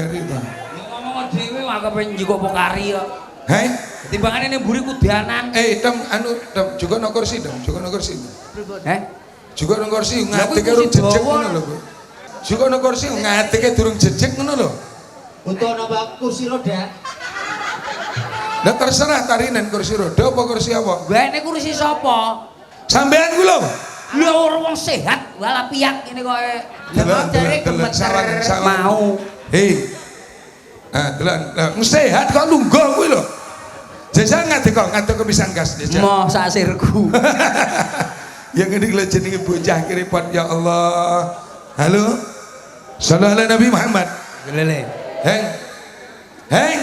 keri to. Ngomong dhewe wae kepen njiko apa kari kok. Hei, Timbangane ning mburi kudanan. dem anu dem juga no kursi dem, juga no kursi. Heh. Juga no kursi Lah, kuwi ngadeke durung kursi jejeg dawa. ngono lho, Bu. Juga no kursi ngadeke durung jejeg ngono lho. Untuk nambah kursi roda. Lah terserah tarinen kursi roda apa kursi apa? Gane kursi sapa? Sampean ku lho. Lha ora wong sehat, walapiak ini kok. Delok sawangan Mau. Hei. Delok sehat kok lungguh kuwi lho. Jajal ngadek kepisan gas jajal. Moh sak sirku. Yang ini lho jenenge bocah kiripot ya Allah. Halo. Sallallahu alaihi Nabi Muhammad. Lele. Heng. Heng.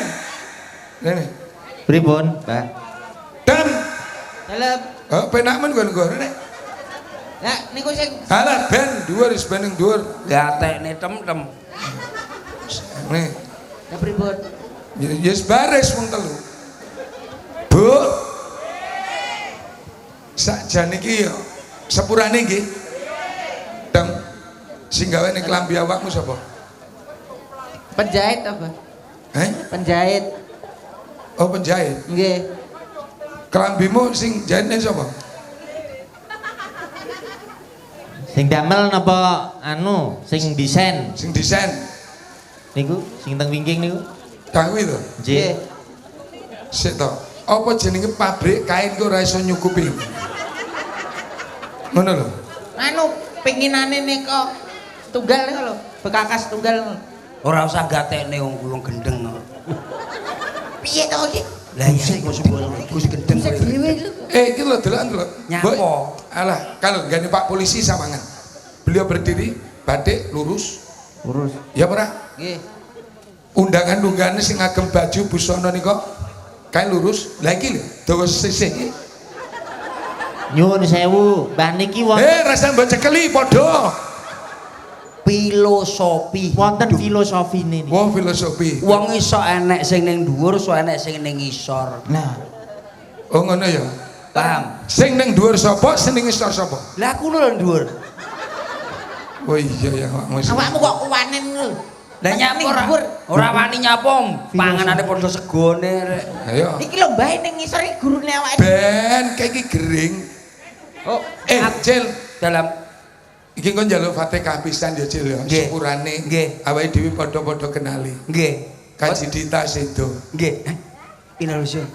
Rene. Pripun, Pak? Dan Dalam. oh penak men gon nek. Lah niku sing Halah ben dhuwur wis ben ning dhuwur. Gatekne tem-tem. Nih. ya pripun? Yes baris wong telu. Bu. Sakjane iki yo sepurane nggih. Dem sing gawe ning klambi awakmu sapa? Penjahit apa? Heh? Penjahit. Oh penjahit. Nggih. Klambimu sing jahitne sapa? Sing damel napa anu, sing desain Sing desain. niku, sing teng wingking niku. Kuwi to. Nggih. Sik to. Apa jenenge pabrik kain ku ora iso nyukupi? Ngono lho. Anu pinginane nika tunggal niku lho, bekakas tunggal. Ora usah gatekne wong gulung gendeng. Piye to iki? Lah iya Gus gendeng. Sing dhewe lho. Iki lho delok. Nyapa? Alah, kalau gani Pak polisi samangan. Beliau berdiri, batik lurus. Urus. Ya ora? Nggih. Undangan-undangane sing ngagem baju busana nika kae lurus. Lah iki lho, dawa sisih iki. Nyuwun sewu, mbah niki Rasa mbok cekeli padha. Filosofi. wonten filosofine niki. Wah, filosofi. Wong iso enek sing ning dhuwur, iso enek sing ning ngisor. Nah, Oh ngono ya. Paham? Sing ning dhuwur sapa, sing ning ngisor sapa? Lah aku lho dhuwur. Oh iya ya, awakmu. awakmu kok kuwanen lho. Lah nyapa ora wani nyapa panganane padha segone rek. Ayo. Iki lho mbah ning ngisor iki gurune awake. Ben kayak iki gering. Oh, Cil, dalam iki kon njaluk Fatihah pisan ya Cil ya. Nggih. Sepurane. Nggih. Awake dhewe padha-padha kenali. nggih. Kaji Dita Sedo. Nggih. Indonesia.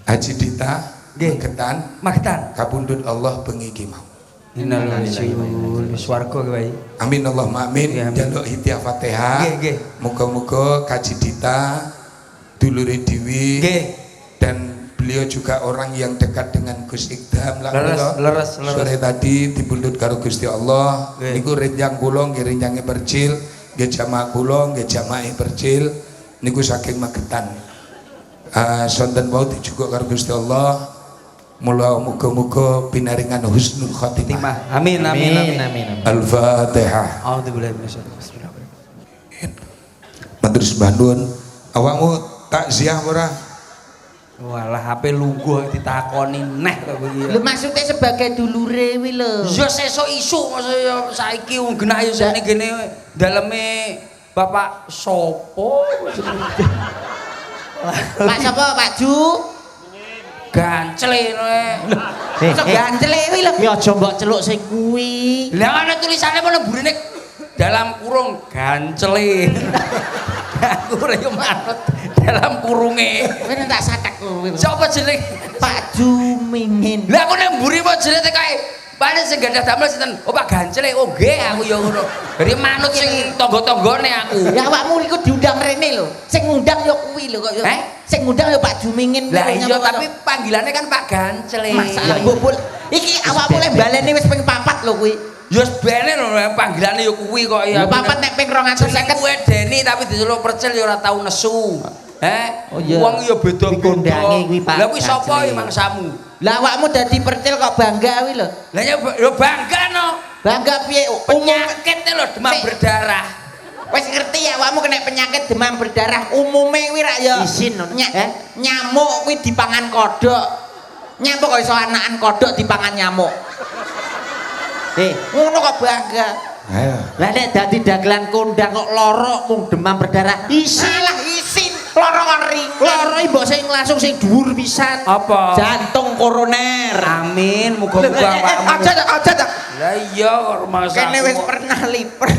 Haji Dita Nggih. Magetan Magetan. kapundhut Allah bengi iki mau. Innalillahi swarga wae. Amin Allahumma amin. Nggih, amin. Njaluk hidayah Fatihah. Nggih, nggih. Muga-muga Kaji Dita dulure Dewi Nggih. dan beliau juga orang yang dekat dengan Gus Ikdam lah. Leres. Sore tadi dipundhut karo Gusti Allah. Nggih. Niku renjang kula nggih renjange Percil, nggih jamaah kula nggih jamaah Percil niku saking Magetan. Sonten wau dijuguk karo Gusti Allah. Mula muga-muga pinaringan husnul khotimah. Timah. Amin. Al-Fatihah. A'udzubillahi minasyaitonir rajim. Matur sembah nuwun. Awakmu takziah ora? Walah HP lungguh ditakoni neh kok iki. Lho maksudnya sebagai dulure wi lho. Ya sesuk isuk maksudnya saiki wong genah ya jane kene daleme Bapak sopo? Pak sapa Pak Ju? Gancle Sok gancle wi lho. Ya aja mbok celuk sing kuwi. Lah ana tulisane mana burine dalam kurung gancele. Aku ora yo manut dalam kurunge. Kowe tak satek kowe. Sapa jeneng? Pak Ju Mingin. Lah aku nang mburi apa jenenge kae? Panen sing gadah damel sinten? Oh Pak Gancele. Oh nggih aku ya ngono. Dari manut sing tangga-tanggane aku. Ya awakmu iku diundang rene lho. Sing ngundang ya kuwi lho kok ya. Sing ngundang ya Pak Ju Mingin. Lah iya tapi panggilannya kan Pak Gancele. masalah bobol. Iki awakmu lek baleni wis ping 4 lho kuwi. Ya wis bene lho panggilane ya kuwi kok ya. Lho papat nek ping 250. Kuwi Deni tapi diceluk Percil ya ora tau nesu. Oh iya. Wong ya beda-beda. Dikondangi kuwi Pak. Lah kuwi sapa Gancele. ya mangsamu? Lah awakmu dadi Percil kok bangga kuwi lho. Lah ya bangga no. Bangga piye? Penyakit lho demam berdarah. Wis ngerti ya awakmu kena penyakit demam berdarah. Umume kuwi rak ya Isin ngono. Nyamuk kuwi dipangan kodhok. Nyamuk kok iso anakan kodhok dipangan nyamuk. Ngono kok bangga. Ayo. Lah nek dadi dagelan kondang kok lara mung demam berdarah. Isilah isin lara ring. Lara iki mbok sing langsung sing dhuwur pisan. Apa? Jantung koroner. Amin, muga-muga awakmu. Aja. Lah iya kok rumah sakit. Kene wis pernah liper.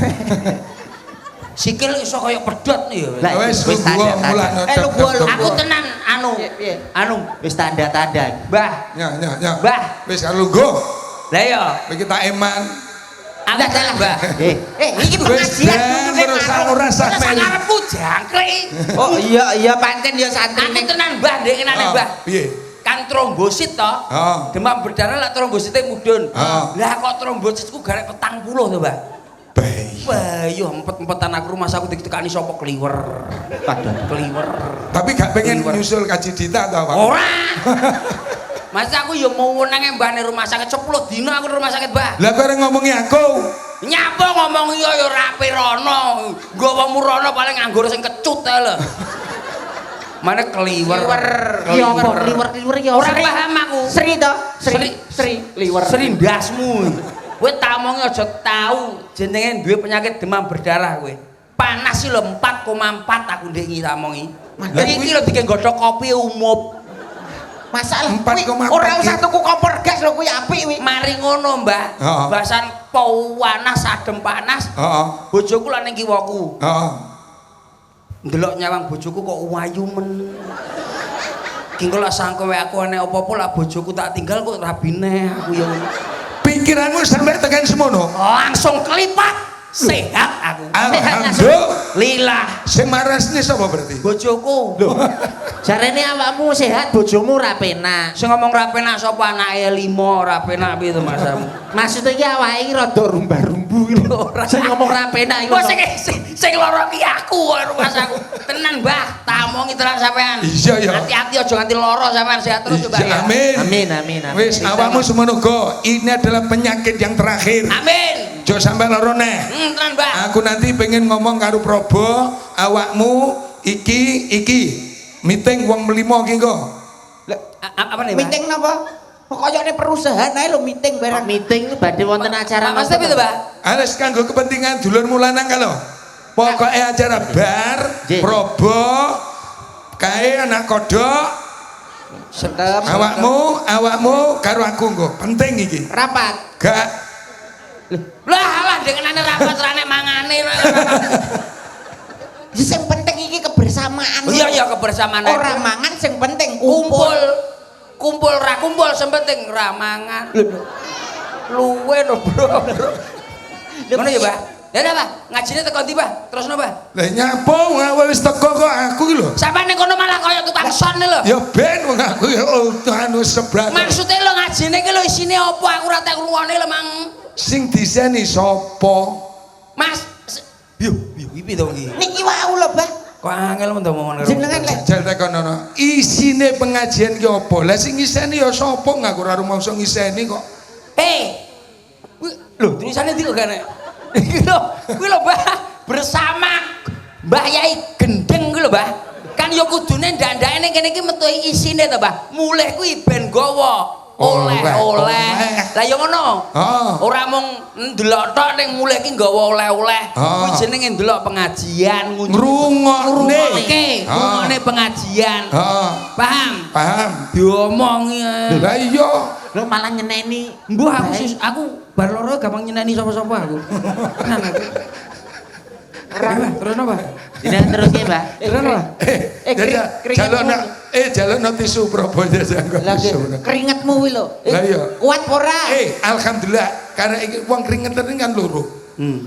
Sikil iso kaya pedhot ya. Lah, Wis wis gua tanda-tanda. mulai Aku tenan anu. Piye? Anu, Wis tanda-tanda. Mbah. Ya. Mbah. Wis karo lungguh. Lah iya. Iki tak eman. Aku tenan, Mbah. Iki Wis ben terus ora usah melu. Sangarepku jangkrik. Oh iya pancen ya santri Aku tenan, Mbah, ndek kenane, Mbah. Piye? Kan trombosit to. Demam berdarah lah trombositnya mudhun. Lah kok trombositku garek 40 to, Mbah. Baik. Wah, yo empet-empetan aku rumah sakit ditekani sapa kliwer. Kliwer. Tapi gak pengen Kliwer. nyusul Kaji Dita atau apa? Ora. Mas aku yo mau wenenge mbahne rumah sakit 10 dina aku rumah sakit, Mbah. Lah kok ngomongi aku? Nyapa ngomong iya yo rapi rono. Nggawamu rono paling nganggur sing kecut ae lho. Mana kliwer. Ya apa kliwer ya Ora paham aku. Sri to? Sri kliwer. Sri ndasmu. Kowe tak omongi aja tau jenenge duwe penyakit demam berdarah kowe. Panas sih lho 4,4 aku ndek iki tak omongi. Lah iki lho dikek godhok kopi umup. Masalah 4,4 ora usah tuku kompor gas lho kuwi apik kuwi. Mari ngono, Mbah. Heeh. Bahasan panas adem panas. Heeh. Bojoku lan ning kiwaku. Heeh. Ndelok nyawang bojoku kok wayu men. Ki kok lak sangko wae aku enek apa-apa lah bojoku tak tinggal kok rabine aku ya. Pikiranmu sampai tekan semono. Langsung kelipat. Sehat aku. Alhamdulillah. Sing marasne sapa berarti? Bojoku. Lho. Jarene awakmu sehat, bojomu ra penak. Sing ngomong ra penak sapa anake 5 ra penak piye to masamu? Maksudnya iki awake iki rada rumba-rumbu iki lho. Sing ngomong ra penak iku. Kok sing lara ki aku kok rumah aku. Tenan, Mbah, tak omongi tenan sampean. Iya ya. Hati-hati aja nganti lara sampean sehat terus Mbah. Iya, Ya. amin. Wis awakmu semono go. Ini adalah penyakit yang terakhir. Amin. Jo sampai loro neh. Tenan, Mbah. Aku nanti pengen ngomong karo Probo, awakmu iki meeting wong melimo ki engko. Apa nih, Mbah? Meeting napa? Kayane perusahaan ae lho meeting bareng. Meeting badhe wonten acara. Mas tapi to, Mbah? Alas kanggo kepentingan dulurmu lanang kalau. Pokoknya acara bar, Probo, kae anak kodok, Sedep. awakmu karo aku engko. Penting iki. Rapat. Gak. Lah dengenane rapat rane mangane. Sing penting iki kebersamaan. Iya kebersamaan. Ora mangan sing penting kumpul ra kumpul sing penting ra mangan. Luwe no, Bro. Ngono ya, Mbah? Ya udah, Mbah. Ngajine teko ndi, Mbah? Terusno, Mbah. Lah nyapa wis teko kok aku ki lho. Sampai ning kono malah kaya tukang son lho. Ya ben wong aku ya anu sebelah. Maksudnya lo ngajine ki lho isine apa? Aku ora tak ngrungokne lho, Mang. Sing diseni sapa? Mas, yo iki to iki. niki wau lho, Bah. Kok angel men to ngomong karo. Jenengan lek Jajal tekono. Isine pengajian ki apa? Lah sing ngiseni ya sapa? Ngaku ora rumangsa ngiseni kok. Lho, tulisannya ndi kok gane? Kuwi lho, Mbah, bersama Mbah Yai Gendeng kuwi lho, Mbah. Kan ya kudune ndandake ning kene iki metu isine to, Mbah. Mulih kuwi ben gawa oleh-oleh. Lah ya ngono. Ora mung ndelok tok ning mulih iki nggawa oleh-oleh. Kuwi jenenge ndelok pengajian, ngrungokne pengajian. Paham? Diomongi. Lah iya. lho malah nyeneni. Mbah aku bar loro gampang nyeneni sapa-sapa aku. Tenan aku. Terus apa? Tidak terus ya, Mbak. Jalukno tisu Probo janggo tisu. Keringetmu kuwi lho. Lah iya. Kuat ora? Alhamdulillah karena iki wong keringetan kan loro.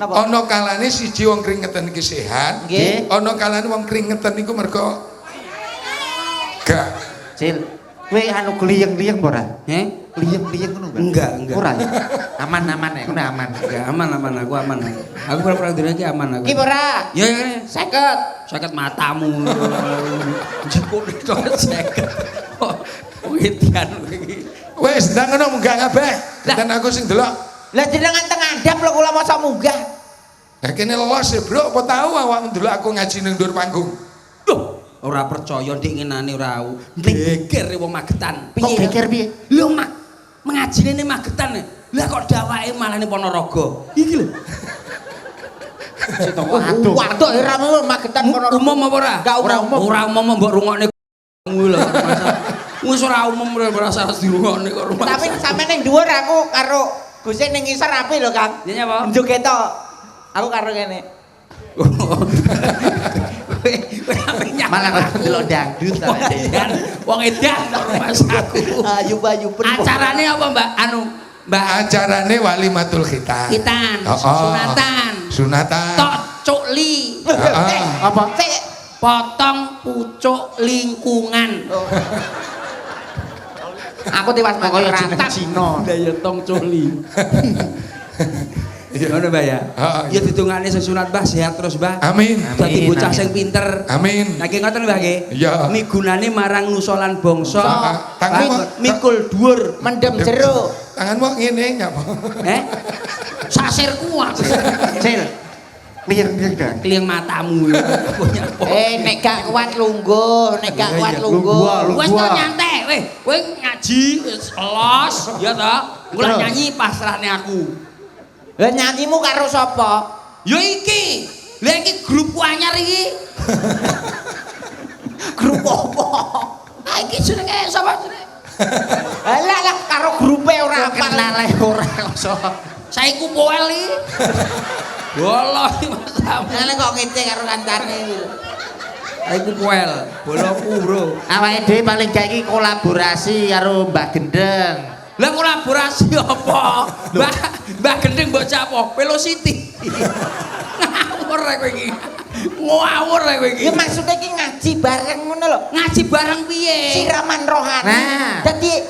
Ana kalane siji wong keringetan iki sehat, ana kalane wong keringetan iku mergo gak. Cil, kowe anu gliyeng-gliyeng ora? Gliyeng-gliyeng ngono, Mbak? Enggak. Ora ya? Aman-aman ya, ngono aman. Enggak, aman aku aman. Aku pura-pura dina iki aman aku. Ki ora? Ya, 50 matamu. Jepuk itu 50. Witian iki. Wis ndang ngono munggah kabeh. Dan aku sing delok. Lah jenengan teng andap lho kula masa munggah. Lah kene los e, Bro, apa tau awakmu ndelok aku ngaji ning dhuwur panggung. Duh, ora percaya ndik ngenane ora. Geger wong Magetan. Kok geger piye? Lho, Mak. Mengajine ning Magetan. Lah kok dawake malah ning Ponorogo. Iki lho. Waduh. Waduh Ora magetan kono. umum apa ora? Gak umum. Ora umum mbok rungokne kuwi lho. Wis ora umum rasa harus dirungokne kok rumah. Tapi sampe ning dhuwur aku karo Gusin ning ngisor apik lho, Kang. Iya apa? Njuk ketok. Aku karo kene. Malah aku delok dangdut wong edan kok rumah saku. Ayu-ayu Acarane apa, Mbak? Anu, Mbak Acarane walimatul khitan. Kitan, Oh, oh. sunatan. Sunatan. Tok cukli. Apa? Potong pucuk lingkungan. Aku tewas Kaya rantang Cina. Lah tong cukli. Ngono Mbak ya. Ya ditungane sesunat Mbah sehat terus Mbah. Amin. Dadi bocah sing pinter. Amin. Nek ngoten Mbah nggih. Iya. Migunane marang nusa lan bangsa. Tangan mikul dhuwur, mendem jeruk. Tanganmu ngene nyapa? Sasir kuat. Sil. Kliang dah. Kliang matamu. Nek gak kuat lungguh, nek gak kuat lungguh. Wes to nyantai, weh. Kowe ngaji wis los, ya ta? Kula nyanyi pasrahne aku. Lah nyanyimu karo sapa? Ya iki. Lah iki grup anyar iki. Grup apa? Iki jenenge sapa jenenge? Lah karo grupe ora kenal ora iso. Saiku poel iki. Bolo iki Mas. Lah kok ngece karo kancane iki. Saiku poel, boloku, Bro. Awake dhewe paling gak iki kolaborasi karo Mbah Gendeng. Lah kolaborasi apa? Mbah Gendeng bocah apa? Velocity. Ngawur kowe iki. Ngawur kowe iki. Ya maksudnya iki ngaji bareng ngono lho. Ngaji bareng piye? Siraman rohani. Nah. Dadi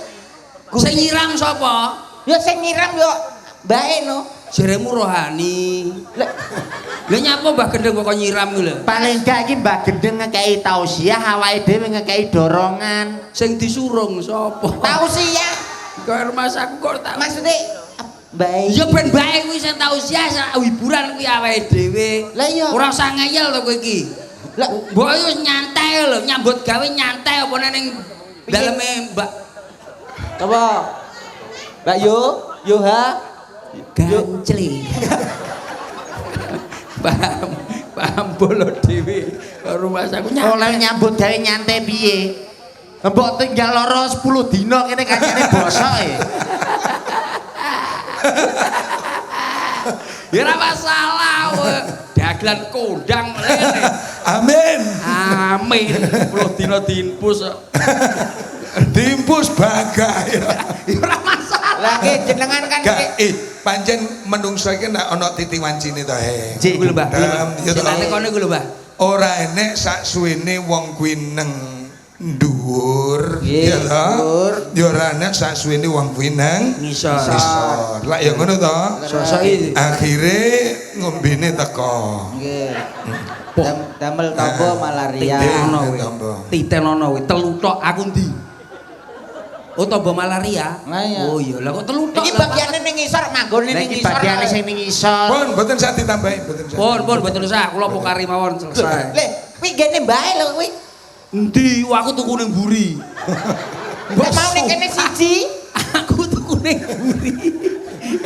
sing nyiram sapa? Ya sing nyiram yo mbae no. Jeremu rohani. Lah nyapa Mbah Gendeng kok nyiram iki lho? Paling gak iki Mbah Gendeng ngekeki tausiah, awake dhewe ngekeki dorongan. Sing disurung sapa? Tausiah. Kok rumah aku kok tak maksudnya bae. Ya ben bae kuwi sing tausiah hiburan kuwi awake dhewe. Lah iya. Ora usah ngeyel to kowe iki. Lah mbok wis nyantai lho, nyambut gawe nyantai apa ning daleme Mbak. Apa? Mbak Yoha gancli. Paham bolo dhewe rumah aku nyantai. Oleh nyambut gawe nyantai piye? Mbok tinggal loro 10 dina kene kancane bosoke. Ya ora masalah. Dagelan kondang mrene. Amin. Amin. 10 dina diimpus kok. Diimpus bangga ya. Ya ora masalah. Lah nggih jenengan kan pancen menungso iki nek ana titi wancine to he. Kuwi lho Mbah. Jenenge kono kuwi lho Mbah. Ora enek sak suwene wong kuwi neng dhuwur ya to. Ya ora enek sak suwene wong kuwi nang ngisor. Lah ya ngono to. Sosok iki akhire ngombene teko. Nggih. Damel tombo malaria. Titen ono kuwi telu tok aku ndi? Oh tombo malaria. Oh iya lah kok telu tok. Iki bagiane ning ngisor manggone ning ngisor. Iki bagiane sing ning ngisor. Pun mboten sak ditambahi mboten sak. Pun mboten usah kula pokari mawon selesai. Leh, kuwi gene mbae lho kuwi. Endi aku tuku ning mburi. Mbok mau ning kene siji. Aku tuku ning mburi.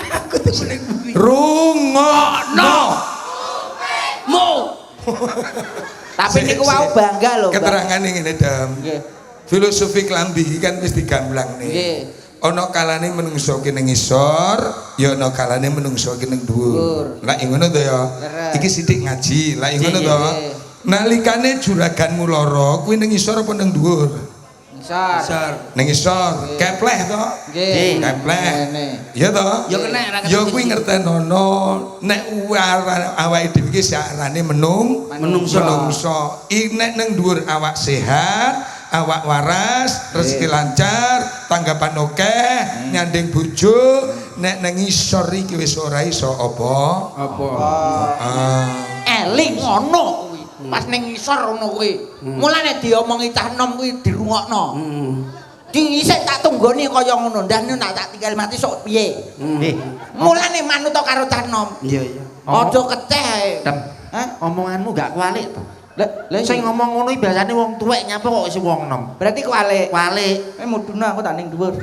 Aku tuku ning mburi. Rungokno. Mo. Tapi niku wau bangga lho. Keterangane ngene Dam. Nggih. Filosofi klambi kan wis digamblang nih. Nggih. Ana kalane menungso ki ning ngisor, ya ana kalane menungso ki ning dhuwur. Lah ngono to ya. Iki sithik ngaji, lah ngono to. Nalikane juraganmu lara, kuwi ning ngisor apa ning dhuwur? Ngisor. Ning ngisor, kepleh to? Nggih. Kepleh. Iya to? Ya kena ra Ya kuwi ngertenono nek awake dhewe iki sakjane menungso. Nek ning dhuwur awak sehat, awak waras, rezeki lancar, tanggapan akeh, nyanding bojo, nek nang ngisor iki wis ora iso apa? Eling ngono kuwi. Pas ning ngisor ngono kuwi. Mulane diomongi cah nom kuwi dirungokno. Dhisik tak tunggoni kaya ngono, ndah nek tak tinggal mati sok piye. Nggih. Mulane manut karo cah nom. Iya iya. Aja keceh ae. Hah? Omonganmu gak kualik to? Lah Sing ngomong ngono iki biasane wong tuwek nyapa kok isih wong nom. berarti kualik. Kualik. Mudune aku tak ning dhuwur.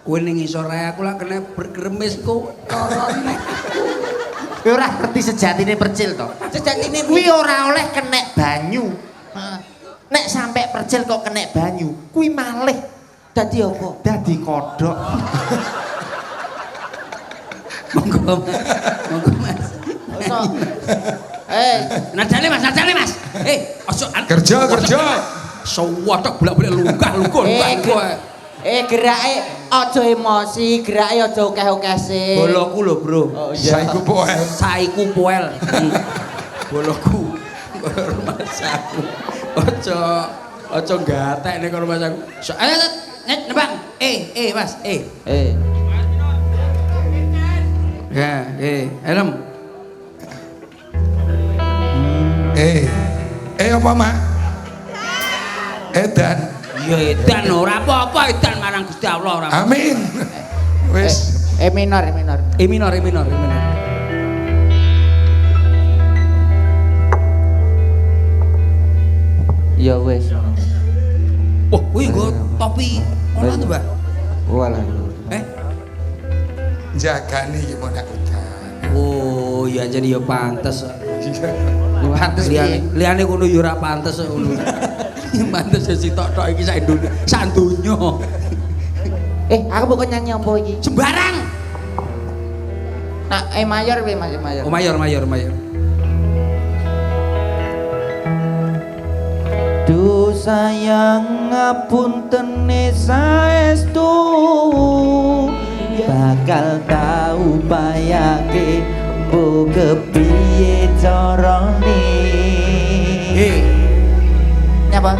Kowe ning ngisor ae aku lak kena bergeremis kok lorone. Kowe ora ngerti sejatine percil to. Sejatine Kuwi ora oleh kenek banyu. Nek sampe percil kok kenek banyu, kuwi malih dadi apa? dadi kodhok. Monggo Mas. Nadane Mas. Ojo Kerja. Sewatek bolak-balik lunggah-lungguh. Gerake aja emosi, gerake aja akeh-akeh sih. Boloku lho, Bro. Oh iya. Saiku poel. Boloku. Rumah saku. Ojo gatek nek rumah saku. Ayo nebang. Mas. Ya, helm. Apa mak? Edan. Ya edan ora apa-apa edan marang Gusti Allah ora. Amin. Wis. E minor. E minor. Ya wis. Oh, kuwi nggo topi ngono to, Mbak? Walah. Jagani iki mau nak udan. Oh, ya jadi ya pantes. Pantes Liane ngono ya ora pantes ngono. Pantes si tok-tok iki sak Indonesia, sak donya. Aku bukan nyanyi apa iki? Sembarang. Nah, mayor we Mas, mayor. Oh, mayor. Duh sayang ngapuntene saestu bakal tau bayake mbok kepiye carane. Nyapa?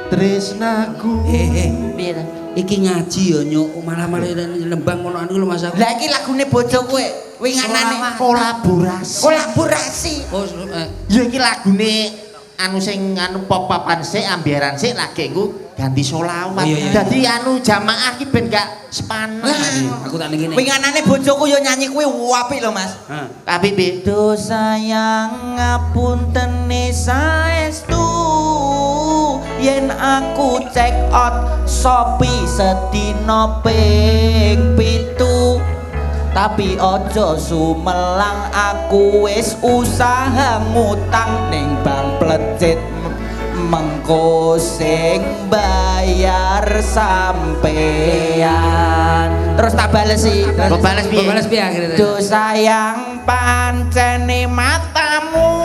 Tresnaku. Piye ta? Iki ngaji ya nyok malah nembang ngono anu lho Mas aku. Lah iki lagune bojo kowe. Winganane kolaborasi. Oh, Ya iki lagune anu sing anu pop-popan sik ambiaran sik lagi engko ganti sholawat. Iya. Dadi anu jamaah ki ben gak sepanas. Aku tak ning kene. Winganane bojoku yo nyanyi kuwi apik lho Mas. Apik piye? Do sayang ngapuntene saestu yen aku check out Shopee sedina ping 7 tapi ojo sumelang aku wis usaha ngutang ning bank plecit mengko sing bayar sampean terus tak balesi Kok bales piye? Bales piye akhirnya? do sayang pancene matamu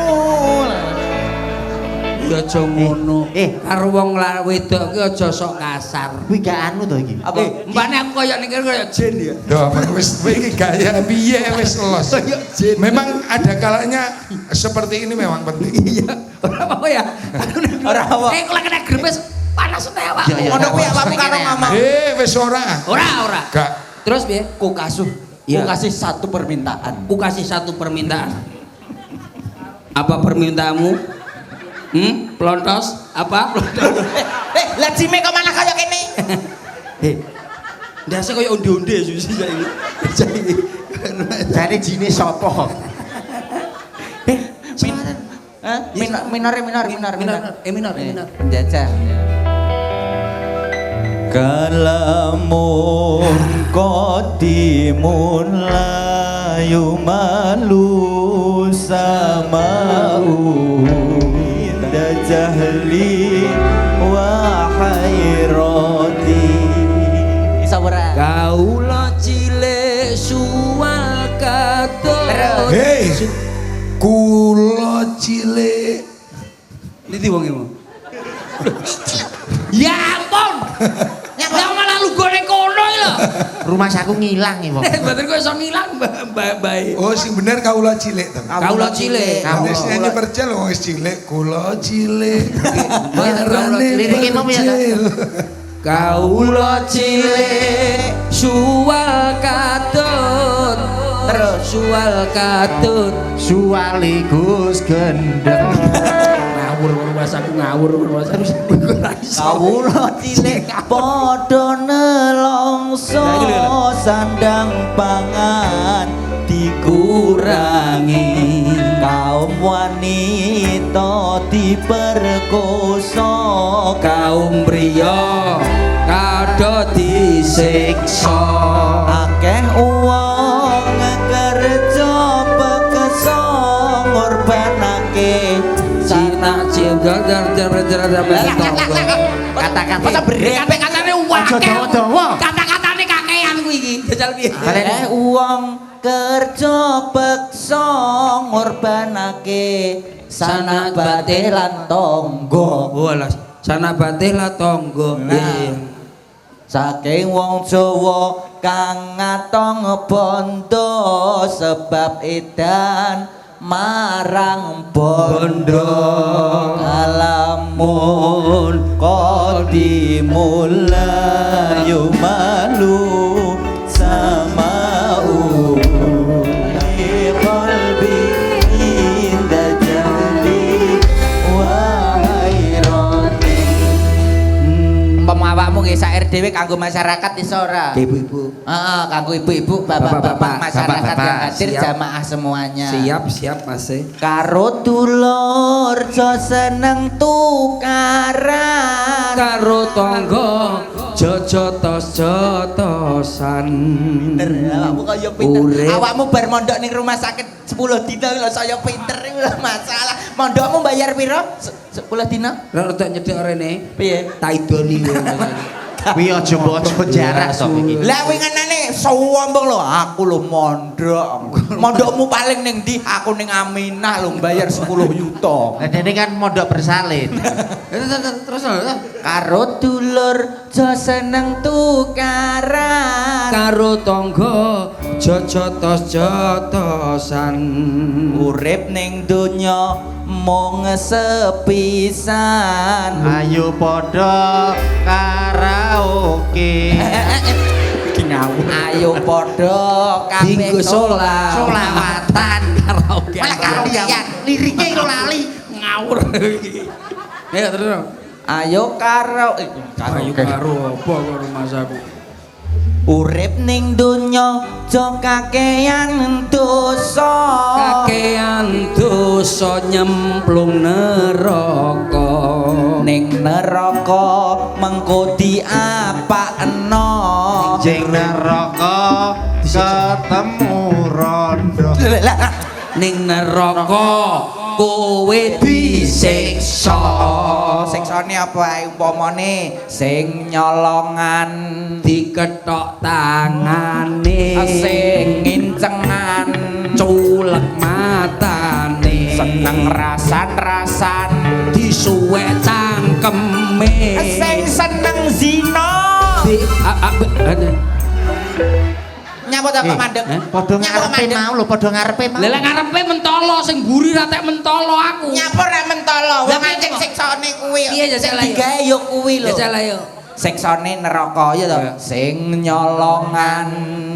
Ya aja ngono. Karo wong wedok ki aja sok kasar. Kuwi gak anu to iki. Mbane aku koyo ning kene koyo jin ya. Duh, wis iki gaya piye wis los. Memang ada kalanya seperti ini memang penting. Iya. Ora apa ya? Ora apa. Kalau kena grepes panas nek awak. Ono kuwi awakmu karo ngomong. Wis ora. Ora. Gak. Terus piye? Ku kasih satu permintaan. Ku kasih satu permintaan. Apa permintaanmu? Plontos? Apa? Lah Jime kok malah kaya kene? Ndase kaya onde-onde susi saiki. Jane jine sapa? Minor. Minor. Jajah. Kalamun qadimun layu malu samau inda jahli wa hairati. Sabara. Kaula cilik suwal katut. Hei. Kula cilik. Ini wong iki. Ya ampun. Yang malah lugu ning kono iki lho. Rumah saku ngilang iki, Wong. Mboten kok iso ngilang, Mbak. Oh, sing bener kaula cilik to. Kaula cilik. Wis nyanyi percel wong wis cilik, kula cilik. Lirike mau ya, Kaula cilik suwal katut. Terus suwal katut. Suwaligus gendeng. Ngawur rumah saku. Kawula cilik padha nelongso sandang pangan dikurangi kaum wanita diperkosa Kaum priya kadha disiksa. akeh wong kerja Kata-kata masa berepek katane wae. dawa-dawa. Kata-katane kakean kuwi iki. Jajal piye? Wong kerja beksa ngorbanake sanabate lan tangga. Walah, sanabate la tangga. Saking wong Jawa kang ngatong bondo sebab edan marang bondo alamun qadimul layu malu sama qalbi inda jali wa hairani. Awakmu nggih sak dhewe kanggo masyarakat iso ora? Ibu-ibu. Heeh, kanggo ibu-ibu, bapak-bapak masyarakat yang hadir siap. jamaah semuanya. Siap Mas. Karo dulur jo seneng tukaran. Karo tangga jotos-jotosan. Bener, awakmu kaya pinter. Awakmu bar mondok ning rumah sakit 10 dina lho saya pinter iku lho masalah. Mondokmu bayar piro? 10 dina? Rada nyedhek rene. Piye? Tak idoni kowe. Kuwi aja mbok jarak to iki. Lah winginane sombong lho, aku lho mondok. Mondokmu paling ning ndi? Aku ning Aminah lho bayar 10 juta. Lah dene kan mondok bersalin. Terus Karo dulur jo seneng tukaran. karo tangga jotos-jotosan. Urip ning donya mung sepisan. Ayo padha karaoke. Ayo padha kabeh Dinggo solawatan karaoke. Malah kalian liriknya itu lali. Ngawur iki. Ayo terus. Ayo karo Ayo karo apa karo Mas aku. urip ning donya aja kakean dosa. Kakean dosa nyemplung neraka. Ning neraka mengko diapakno. Jeng neraka ketemu rondo. Ning neraka kowe disiksa. Siksane apa ae umpamane sing nyolongan Diketok tangane, sing ngincengan culek matane, seneng rasan-rasan disuwek cangkeme, sing seneng zina nyapa ta Pak Mandeg Padha ngarepe mau lho, padha ngarepe mau. lha ngarepe mentolo sing mburi ra tek mentolo aku. nyapa ra mentolo wong anjing siksane kuwi Iya, jajal ayo. digawe yo kuwi lho Jajal ayo. siksane neraka ya to sing nyolongan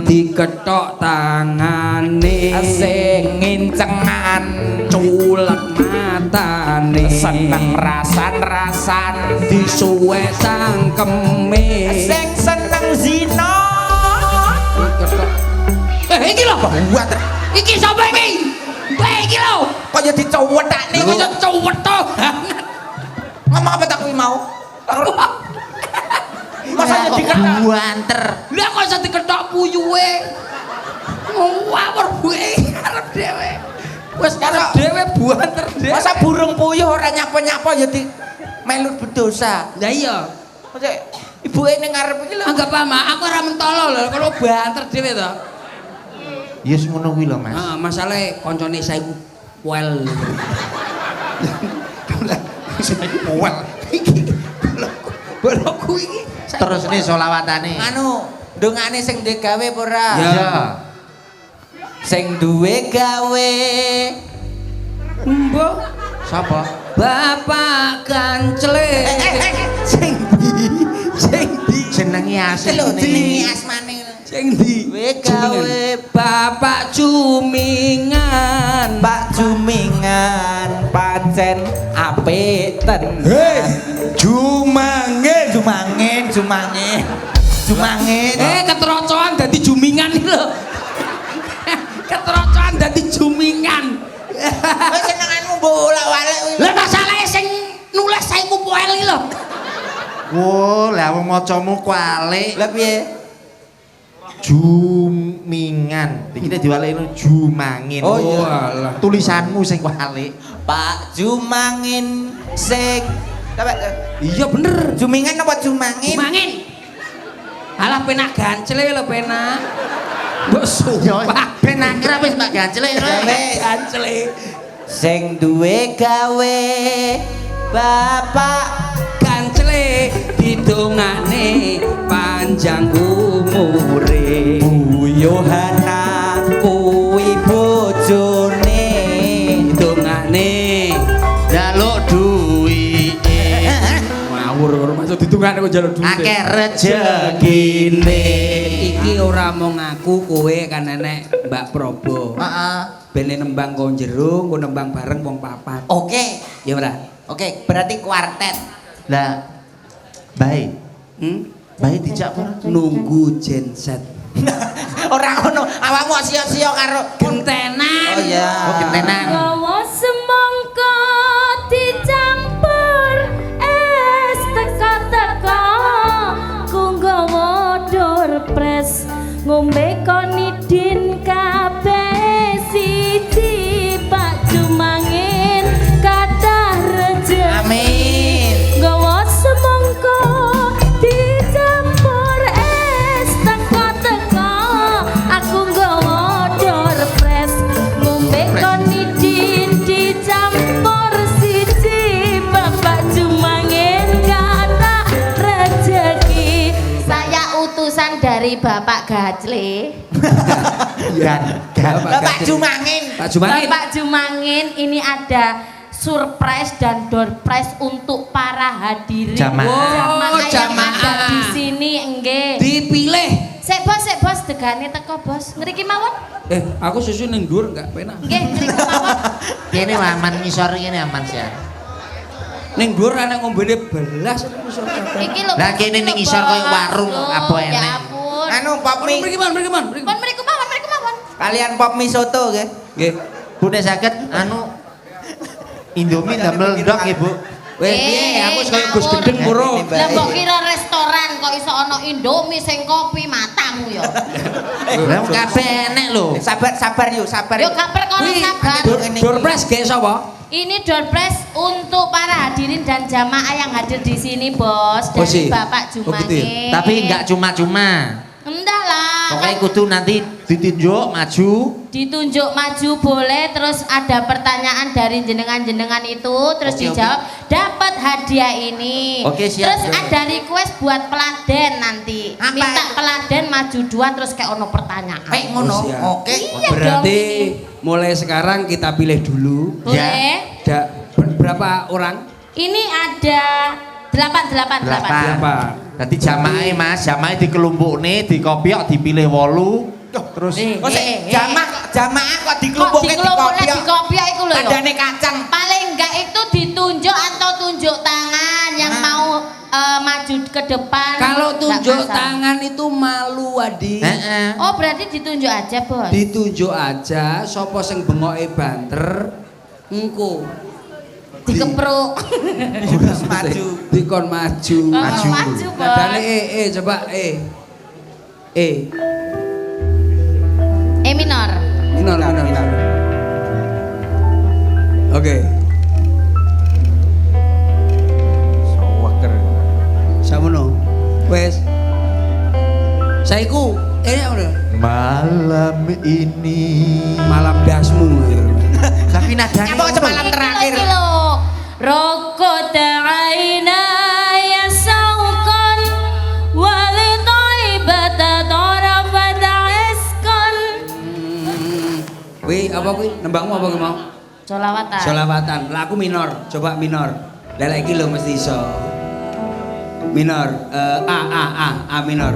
Diketok tangane, sing ngincengan culek matane, seneng rasan-rasan disuwek cangkeme, sing seneng zina iki lho. buat Iki sapa iki? Iki lho. kaya dicowethane Iki iso cuwet to. ngomong apa tak kuwi mau masa jadi kena buanter. Lah kok iso diketok puyuhe. Ngawur kuwi arep dhewe. Wis arep dhewe buanter dhewe. masa burung puyuh ora nyapa-nyapa ya di melut berdosa Lah iya. masa ibuke ning ngarep iki lho Anggap ama aku ora mentolo lho kalau banter dhewe to. Ya wis ngono kuwi lho, Mas. Heeh, masalahe koncone saya iku wel. Well, Bolokku iki. Terus nih solawatane. anu dongane sing duwe gawe apa ora Ya. sing duwe gawe Mbok Sapa? Bapak Kancle. sing di Jenenge asli lho jenenge nih. asmane Sing ndi? duwe gawe Bapak Jumingan. Pak Jumingan pancen apik tenan Jumangin Jumangen Keterocoan dadi Jumingan iki lho. Keterocoan dadi Jumingan. kowe senenganmu bolak-balik kuwi Lah masalahe sing nulis saya ku poel iki lho. Wo, lah wong macamu kualik. lha piye Jum Jumingan. Iki nek diwalekno Jumangin. Oh, iya. alah. Tulisanmu sing walik. Pak Jumangin sing Iya bener. Jumingan apa Jumangin? Mangin. Alah penak gancele lho penak. Mbok Yo, sumpah. ben akhir wis Pak Ganclek. Gancele. Sing duwe gawe Bapak Gancele didongane panjang umure. Bu Yohana kuwi bojone Dongane Jaluk duwike. ngawur maksud ditungane kok njaluk duit. Akeh rejekine. Iki ora mung aku kowe kan nenek Mbak Probo. Heeh. Bene nembang kok jero, kok nembang bareng wong papat. Oke. Ya ora? Oke, berarti kuartet. Lah baik. Hmm? Baik dijak bareng. Nunggu genset. Ora ngono, awakmu sia-sia karo Gentenan. Oh iya. Oh gentenan. Gawa semangka dicampur es teka-teka ku nggawa dorpres ngombe konidin kabeh siji Pak Jumangin kathah rejeki. Amin. Gawa semangka dicampur es teka-teka aku nggawa dorpres ngombe konidin dicampur siji Bapak Jumangin kathah rejeki. Saya utusan dari Bapak Gajle. Bapak Jumangin. Pak Jumangin. Bapak Jumangin ini ada surprise dan doorprize untuk para hadirin Jamaah. Oh, yang jamaah. ada di sini enggak. Dipilih. Sik bos degane teko bos. Ngriki mawon? Aku susu ning dhuwur enggak penak. Nggih, ngriki mawon. Kene aman ngisor kene aman sih. Ning dhuwur ana ngombene belas iso. Iki lho. Lah, kene ning isor koyo warung, Loh, apa Ya enek. ampun. Anu pop mie Mriki man. Kon mriku mawon. kalian pop mie soto nggih. Nggih. Bu nek saged anu Indomie damel ndok nggih, Bu. Weh, piye aku koyo Gus Gendeng muro. Lah mbok kira restoran kok iso ana Indomie sing kopi matamu ya. Lah kabeh enek lho. Sabar yuk, sabar Yo yuk. gak perkara sabar. Doorpress ge sapa? Ini doorpress untuk para hadirin dan jamaah yang hadir di sini, Bos. Oh, Dari sih. Bapak Oh, gitu ya? Jumangin. Tapi enggak cuma-cuma. Enggak lah. Pokoknya Kan kudu nanti ditunjuk maju. ditunjuk maju boleh, terus ada pertanyaan dari jenengan-jenengan itu, terus Oke, dijawab, dapat hadiah ini. Oke, siap. Terus ada request buat peladen nanti. Apa? Minta peladen maju dua terus kayak ono pertanyaan. Kayak ngono. Oh, siap. Oke. Iya Berarti dong, mulai sekarang kita pilih dulu. boleh. Berapa orang? Ini ada 8. Berapa? Nanti jamaah Mas, jamaah dikelompokne, dikopiok, dipilih 8. Terus Kok sik jamaah kok Kok dikelumpuke dikelompoknya di di kopiah itu loh. Tandane kacang. Paling enggak itu ditunjuk atau tunjuk tangan yang mau maju ke depan. Kalau Enggak tunjuk masalah. tangan itu malu Adi. heeh. Oh berarti ditunjuk aja bos. Ditunjuk aja sapa sing bengoke banter engko Dikepruk. Maju. dikon maju. Oh, Maju. maju bos. Nadane coba Minor. minor. Oke. Waker. Samono. Wes. Saiku udah. Malam ini. Malam dasmu. Tapi nadane Apa aja malam terakhir. Iki lho. Rokot aina ya saukan wali taibata tarafat iskon. Wih, apa kuwi? Nembangmu apa kuwi mau? Solawatan. Solawatan. Lah aku minor. Coba minor. Lah iki lho mesti iso. Minor. A minor.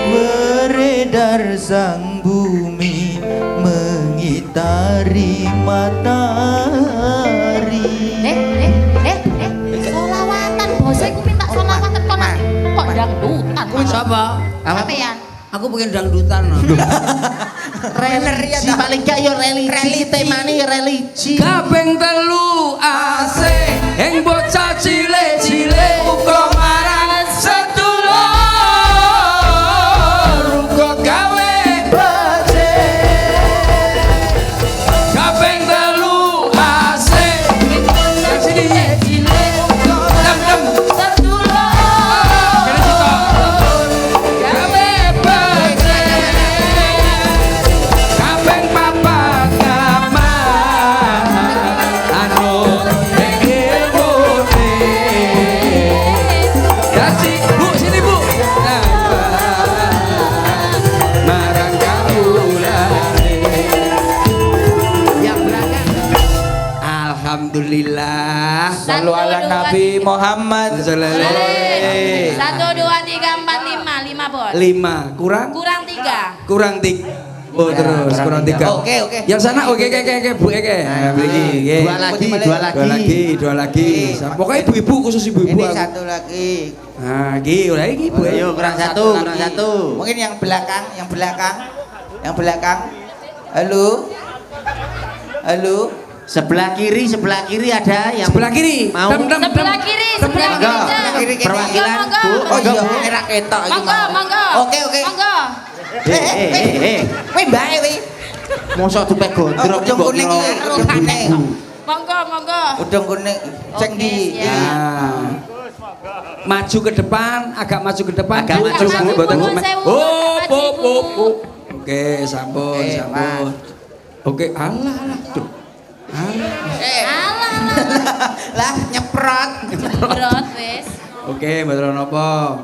Beredar sang bumi mengitari matahari. Solawatan bos, aku minta solawatan kok dangdutan. Sapa? Sampean. Aku pengen dangdutan. religi paling gak yo religi, temane religi. Kaping telu asik ing bocah cilik-cilik uga marang sedulur uga Alhamdulillah. Selalu ala Nabi Muhammad Sallallahu alaihi. 1, 2, 3, 4, 5. 5 bos. 5 kurang Kurang 3. kurang 3. Oh terus kurang 3. Oke. Yang sana oke Bu Eke. Nah, begini. Dua lagi. Pokoknya ibu-ibu khusus ibu-ibu. Ini satu lagi. Nah, iki udah iki Bu. Ayo kurang satu. Mungkin yang belakang. Halo. Sebelah kiri ada yang Sebelah kiri. mau. Sebelah kiri, sebelah kiri. Perwakilan Monggo, Bu. Oh iya, Bu. ora ketok iki. Monggo. Oke. Monggo. Kowe mbae kowe. Mosok dupe gondrong Udang kuning iki, udang kuning. Monggo. Udang kuning sing Oke, di siap. Nah. Maju ke depan, agak maju ke depan. Agak Bu. maju, Bu. Sambil boten Nuwun komen. sewu, Oh, maju, Bu. Bu. Oke, sampun. Oke, alah. Duh. Alah. lah nyeprot. Brot wis. Oke, mboten napa.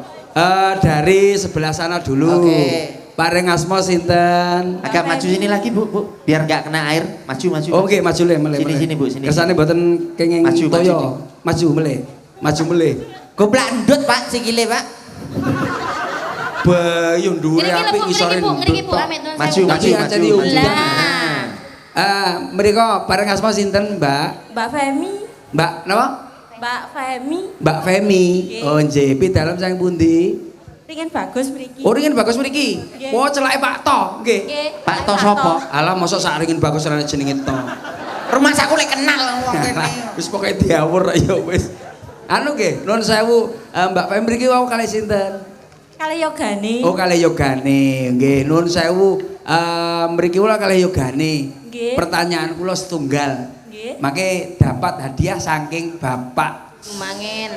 Dari sebelah sana dulu. Oke. Paring asma sinten? Agak maju sini lagi Bu. Biar nggak kena air. Maju. Oke, maju le, mele. Sini, Bu, sini. Kersane mboten kenging Maju, toyo. maju. Maju mele. Goblak ndut Pak sikile Pak. Bayung dhuwure apik isore. Ngriki Bu, amit nuwun Maju, sewu. Maju, ancani ujian. Lah. Mriko paring asma sinten, Mbak? Mbak Femi. Mbak napa? Mbak Femi. Mbak Femi. Nggih. Oh, nggih, pitalam sang pundi? Ringin bagus mriki. Oh, ringin bagus mriki. Nggih. Oh, celake Pak To, nggih. Nggih. Pak To sapa? Alah, mosok sak ringin bagus ora jenenge To. Rumah saku lek kenal wong kene. Wis pokoke diawur ya wis. Anu nggih, nuwun sewu, Mbak Femi mriki wau kalih sinten? Kali yogane. Oh, kalih yogane. Nggih, nuwun sewu, mriki kula kalih yogane. Nggih. Pertanyaan kula setunggal. Nggih. Mangke dapat hadiah saking Bapak. Mangin.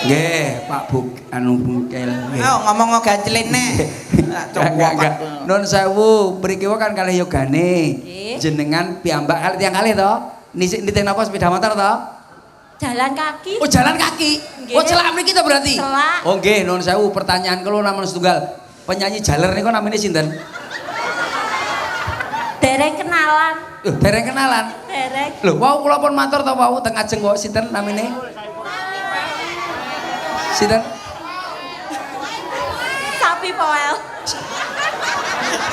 Nggih, Pak Buk anu Bukel. nggih. Oh, ngomong ganclene. Enggak. Nuwun sewu, mriki kan kalih yogane. Nggih. Jenengan piyambak kalih tiyang kalih to? Nitih napa sepeda motor to? Jalan kaki. Oh, jalan kaki. Nggih. Oh, celak mriki to berarti? Celak. Oh, nggih, nuwun sewu, pertanyaan kula namung setunggal. Penyanyi jaler niku namine sinten? Dereng kenalan. Dereng kenalan. Dereng. Lho, wau kula pun matur to wau teng ajeng kok sinten namine? Sinten? Sapi poel.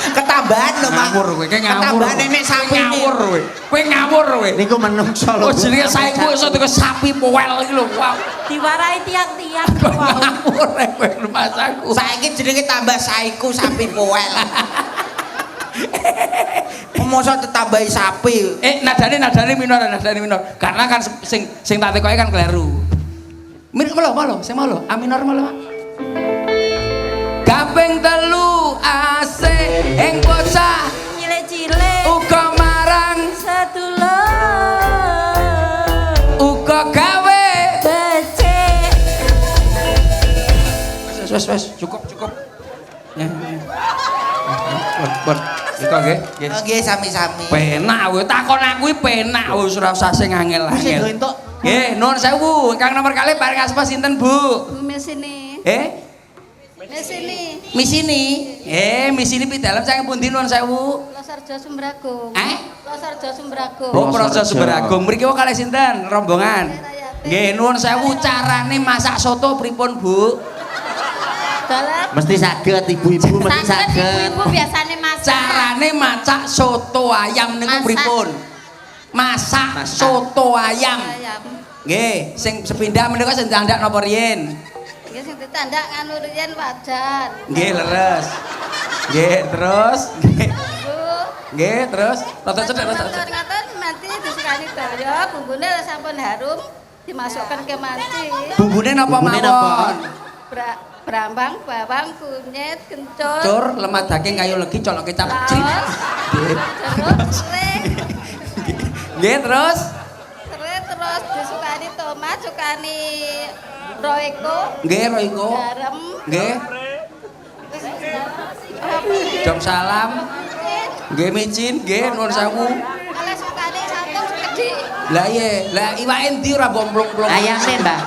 Ketambahan lho, Pak. Ngawur kowe, ngawur. Ketambahan nenek sapi ngawur kowe. Kowe ngawur kowe. Niku menungso lho. Oh, jenenge saengku iso teko sapi poel iki lho. Wow. Diwarai tiang-tiang. Ngawur kowe rumah saku. Saiki jenenge tambah saiku sapi poel. Mosok ditambahi sapi. Nadane minor. Karena kan sing tak tekoke kan kleru. Malo, sing malo. A minor malo, Pak. Kaping 3 asik ing bocah Cilik-cilik. uga marang Sedulur. uga gawe. Becik. Wes, cukup. Ya. Bon. Iko nggih. Nggih sami-sami. Penak kowe takon aku iki penak wis ora usah sing angel-angel. entuk. Nggih, nuwun sewu. Ingkang nomor kalih paring asma sinten, Bu? Mesini. Misini. Misini pitalam saking pundi nuwun sewu? Losarjo Sumbragung. Losarjo Sumbragung. Oh, Praja Sumberagong. Mriki kok kalih sinten? Rombongan. Nggih, nuwun sewu, carane masak soto pripun, Bu? Dalam. Mesti saged ibu-ibu mesti Saged saged. ibu-ibu biasane masak. Carane masak soto ayam niku Masak. pripun? Masak soto ayam. Ayam. Nggih, sing sepindah menika sing tandak napa riyin? Iki sing ditandak nganu riyen wajan. Nggih, leres. Nggih, terus. Bu. Nggih, terus. Rada cedhek, rada cedhek. Ngaten nanti disukani daya, bumbune sampun harum dimasukkan ke manci. Bumbune napa Bumbune napa? mawon? Brambang, bawang, kunyit, kencur. Cur, lemat daging kayu legi colok kecap. Laos. Nggih. Terus seling. Nggih, terus. Terus disukani tomat, sukani roiko, Nggih, Royko. garam, Nggih. Dom salam. Nggih micin, nggih nuwun sewu. kalau sukani satu gede. Lah iya, lah iwake endi ora bomplong-plong. Ayamne, Mbak.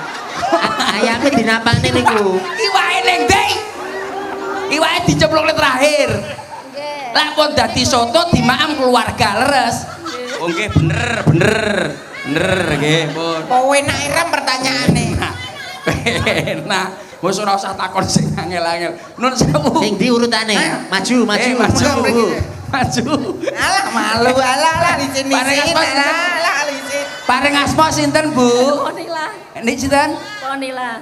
Ayamne dinapane niku. Iwake ning ndi? Iwake diceplokne terakhir. Nggih. Lah pun dadi soto dimaam keluarga leres. Oh nggih bener nggih pun. Kowe enak irem pertanyaane. Nah, wis ora usah takon sing angel-angel. Nun sewu. Sing ndi urutane? Maju. Maju. Alah malu alah di sini. Alah di sini. Paring asma sinten, Bu? Ponila. Nik sinten? Ponila.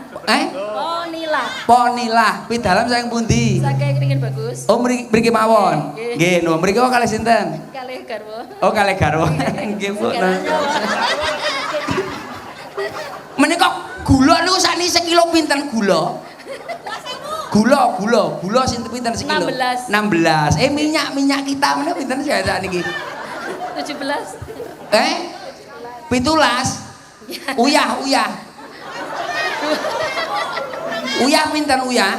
Ponila. Ponila. Pidalem saking pundi? Saking Ringin Bagus. Oh mriki mawon. Nggih, no mriki kok kalih sinten? Kalih garwa. Oh kalih garwa. Nggih, Bu. Menika gula niku sakniki sekilo pinten gula? Gula sinten pinten sekilo? 16. 16. Minyak kita menika pinten sakniki? 17. 17. Uyah. Uyah pinten uyah?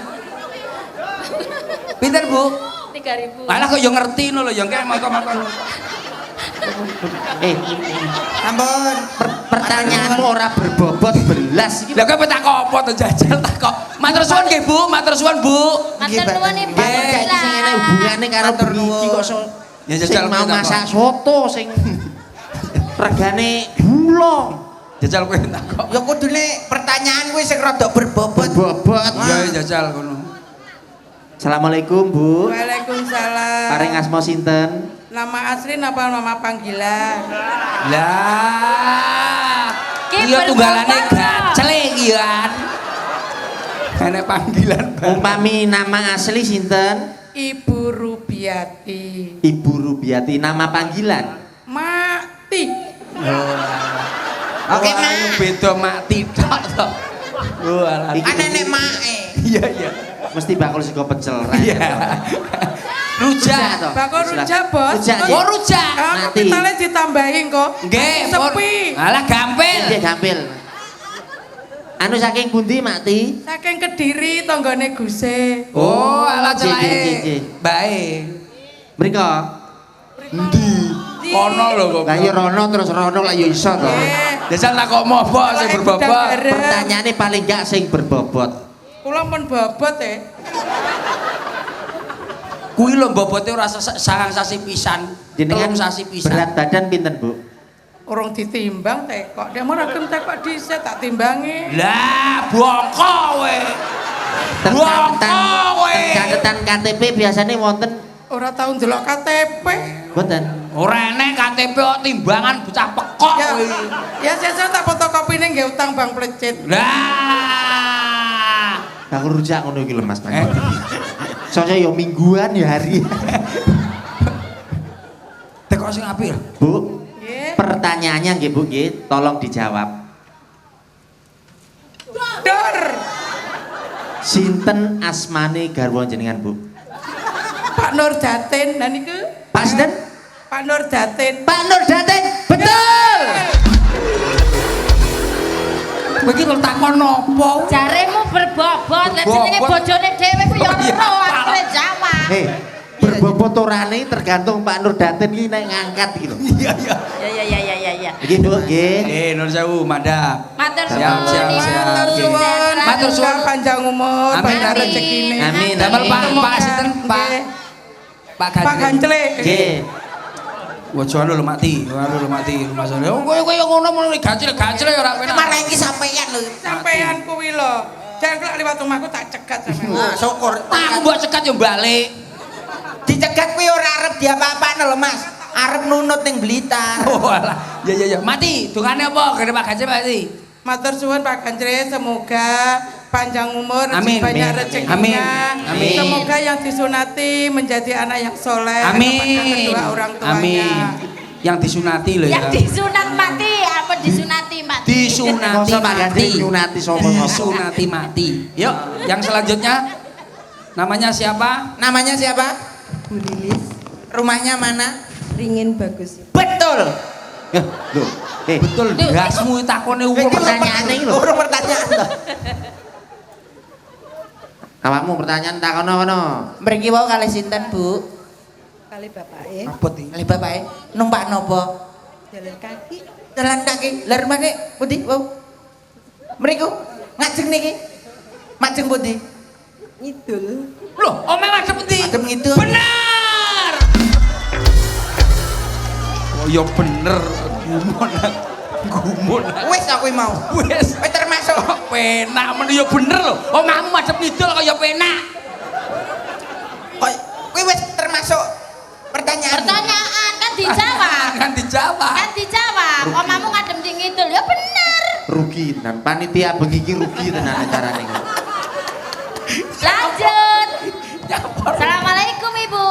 Pinten, Bu? 3.000. Alah kok yo ngerti ngono lho, yo engke mangko-mangko. Ampun. Pertanyaanmu ora berbobot belas iki. Lah kok tak apa to jajal tak kok. Matur suwun nggih Bu, matur suwun Bu. Matur nuwun Ibu. Gak iki sing ngene hubungane karo bengi kok Ya sing jajal mau kowe tak masak kok. soto sing regane gula. Jajal kowe tak kok. Ya kudune pertanyaan kuwi sing rada berbobot. Berbobot. Ya jajal kono. Assalamualaikum Bu. Waalaikumsalam. Paring asma sinten? Nama asli apa nama panggilan? Lah. Ki Iya tunggalane berbobot, gacel iki kan. Enek panggilan. Umpami nama asli sinten? Ibu Rubiati. Ibu Rubiati. Nama panggilan? Mati. Oke, Wah, Mak. Beda mati tok to. Wah, Iki Nenek mae. iya. mesti bakul sego pecel. Iya. Rujak to. Bakul rujak, Bos. Rujak, Oh rujak. Kamu Mati. pitale ditambahin kok. Nggih, Sepi. Alah gampil. Nggih gampil. Anu saking pundi Makti? Saking Kediri tanggane Guse. Oh, alah Nggih, nggih, nggih, celake. nggih. Baik. Mriko. Endi? Kono lho kok. Lah ya rono terus rono lah ya iso to. Nggih. Dasar tak kok mopo sing berbobot. Pertanyaane paling gak sing berbobot. Kula pun bobot Kuwi lho bobote ora sangang sasi pisan. Jenengan Telung sasi pisan. berat badan pinten, Bu? Urung ditimbang tekok. Dia mau ragem tekok dhisik tak timbangi. Lah, bongko kowe. Bongko kowe. Catatan KTP biasanya wonten Ora tau ndelok KTP. mboten? Ora enek KTP kok timbangan bocah pekok Ya, kowe. ya sesuk tak fotokopine nggih utang Bang Plecit. Lah. Aku rujak ngono iki lho Mas. Eh. Soalnya ya mingguan ya hari. Tekok sing apik. Bu, Nggih. pertanyaannya nggih Bu nggih, tolong dijawab. Dor. Sinten asmane garwa jenengan, Bu? Pak Nur Datin dan niku Pak sinten? Pak Nur Datin. Pak Nur Datin. Betul. Kowe iki lho takon napa? Jaremu berbobot, lek jenenge bojone dhewe ku ya ora aku jawab. Berbobot orane tergantung Pak Nur Datin iki nek ngangkat iki lho. Iya. Ya. Nggih, Bu, nggih. Nun sewu, mandap. Matur Siap, suwun. Ibu. Matur suwun. Matur suwun. Panjang umur, Amin, panjang amin. rezekine. Amin. Damel Pak sinten Pak? Nggih. Pak Pak Gancle. Nggih. Wajan lho mati. Waduh mati Mas. Oh kowe yo ngono mulu gacil-gacil ya ora penak. Marang iki sampeyan lho. Sampean kuwi lho. Jangan kelak liwat rumahku tak cegat sampean. Nah, syukur. Aku mbok cekat yo balik. Dicegat kuwi ora arep diapa-apane lho, Mas. Arep nunut ning Blitar. Oh alah. Ya. Mati. Dungane apa? Gede Pak Gacil mati. Matur suwun Pak Gancle, semoga panjang umur, Amin. banyak Amin. rezekinya. Amin. Semoga yang disunati menjadi anak yang soleh. Amin. mendapatkan kedua orang tuanya. Amin. Yang disunati lho ya. Yang disunat mati apa disunati mati? Disunati Masa Pak Gandhi mati. nyunati sapa? Disunati mati. Yuk, yang selanjutnya namanya siapa? Namanya siapa? Bu Lilis, Rumahnya mana? Ringin Bagus. Betul. Lho, Betul, gasmu takone Iki umur pertanyaane iki lho. Urung pertanyaan to. awakmu pertanyaan takono kono. Mriki wau kalih sinten, Bu? Kali bapake Abot iki. Kalih bapake numpak napa? jalan kaki. Jalan kaki. Lah rumahke pundi wau? Mriku ngajeng niki. Majeng pundi? Ngidul. Loh, omeh madhep endi? Madhep ngidul. Benar. ya bener gumun. Wis aku mau. Wis Termasuk penak men ya bener lho. Omahmu madhep kidul kaya penak. kuwi wis termasuk pertanyaan. Pertanyaan kan dijawab. Kan dijawab. Kan dijawab. Omamu ngadem di ngidul ya bener. Rugi tenan panitia bengi iki rugi tenan acarane. Lanjut. Assalamualaikum Ibu.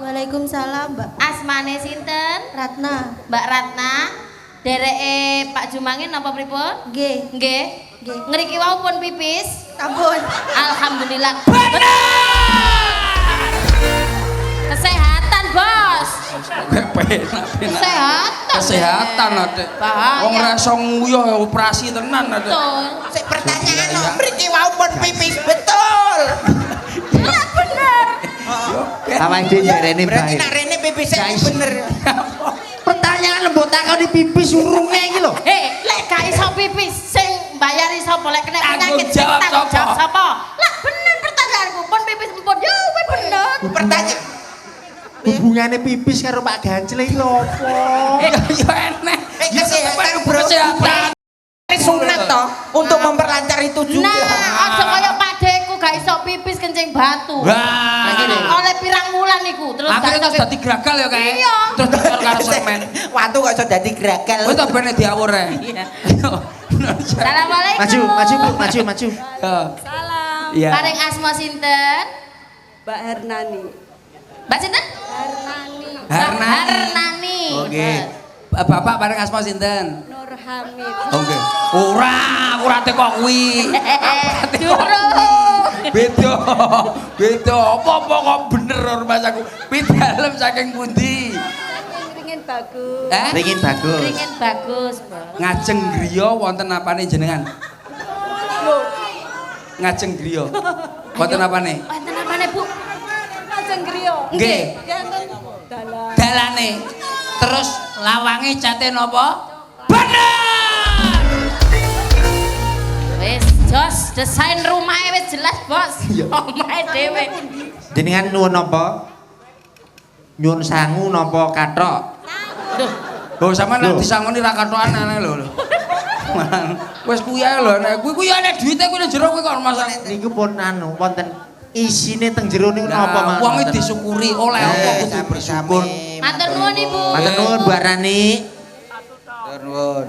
Waalaikumsalam, Mbak Asmane sinten? Ratna. Mbak Ratna. Dereke Pak Jumangin napa pripun? Nggih. Nggih. Nggih. Ngriki wau pun pipis. Ampun. Alhamdulillah. Kesehatan, Bos. Kesehatan. Kesehatan Adek. Bahaya. Wong ra iso nguyuh ya operasi tenan Adek. Betul. Sik pertanyaan mriki wau pun pipis betul. Iya bener. Awake dhewe rene Berarti bae. nak rene pipis bener. Pertanyaan lembut takon di pipis urunge iki lho. Lek gak iso pipis sing bayari sapa lek kena penyakit sing Tanggung tanggung jawab jawab sapa? Lah bener pertanyaanku pun pipis pun ya wis bener. Pertanyaan Hubungane pipis karo Pak Gancel iki lho apa? Ya enek. kesehatan bro. Kesehatan. Sunat toh untuk memperlancar itu juga. Nah, aja kaya padeku gak iso pipis kencing batu. Wah. Oleh pirang wulan iku terus Akhirnya gak terus iso dadi gragal ya kae. Iya. Terus dicor karo semen. Watu kok iso dadi gragal. Kowe tak bene diawur ae. Iya. Ayo. Assalamualaikum. Maju, Bu, maju. Ya. Salam. Iya. Paring asma sinten? Mbak Hernani. Mbak sinten? Hernani. Hernani. Oke. Bapak paring asma sinten? Nur Hamid. Oke. Ora teko kuwi. Durung. Beda. Beda. Apa-apa kok bener rumah aku. Pidalem saking pundi? Ringin bagus. Ringin bagus. Ringin bagus, Bos. Ngajeng griya wonten apane jenengan? Loh, Ngajeng griya. Wonten apane? Wonten apane, Bu? Lajeng griya. Nggih. Ganten dalan. Dalane. Terus lawange cate napa? Bener. Wis jos desain rumahnya wis jelas, Bos. Omahe dhewe. Jenengan nuwun napa? Nyuwun sangu napa kathok? Duh, Oh sampean nek Loh. disangoni ra kathokan aneh lho. Wis kuwi ae lho nek kuwi ana duwite kuwi jero kuwi kok masak. Niku pun anu wonten isine teng jero niku napa Wong iki disyukuri oleh apa kudu bersyukur. matur nuwun Ibu. Matur nuwun Bu Rani. Nuwun.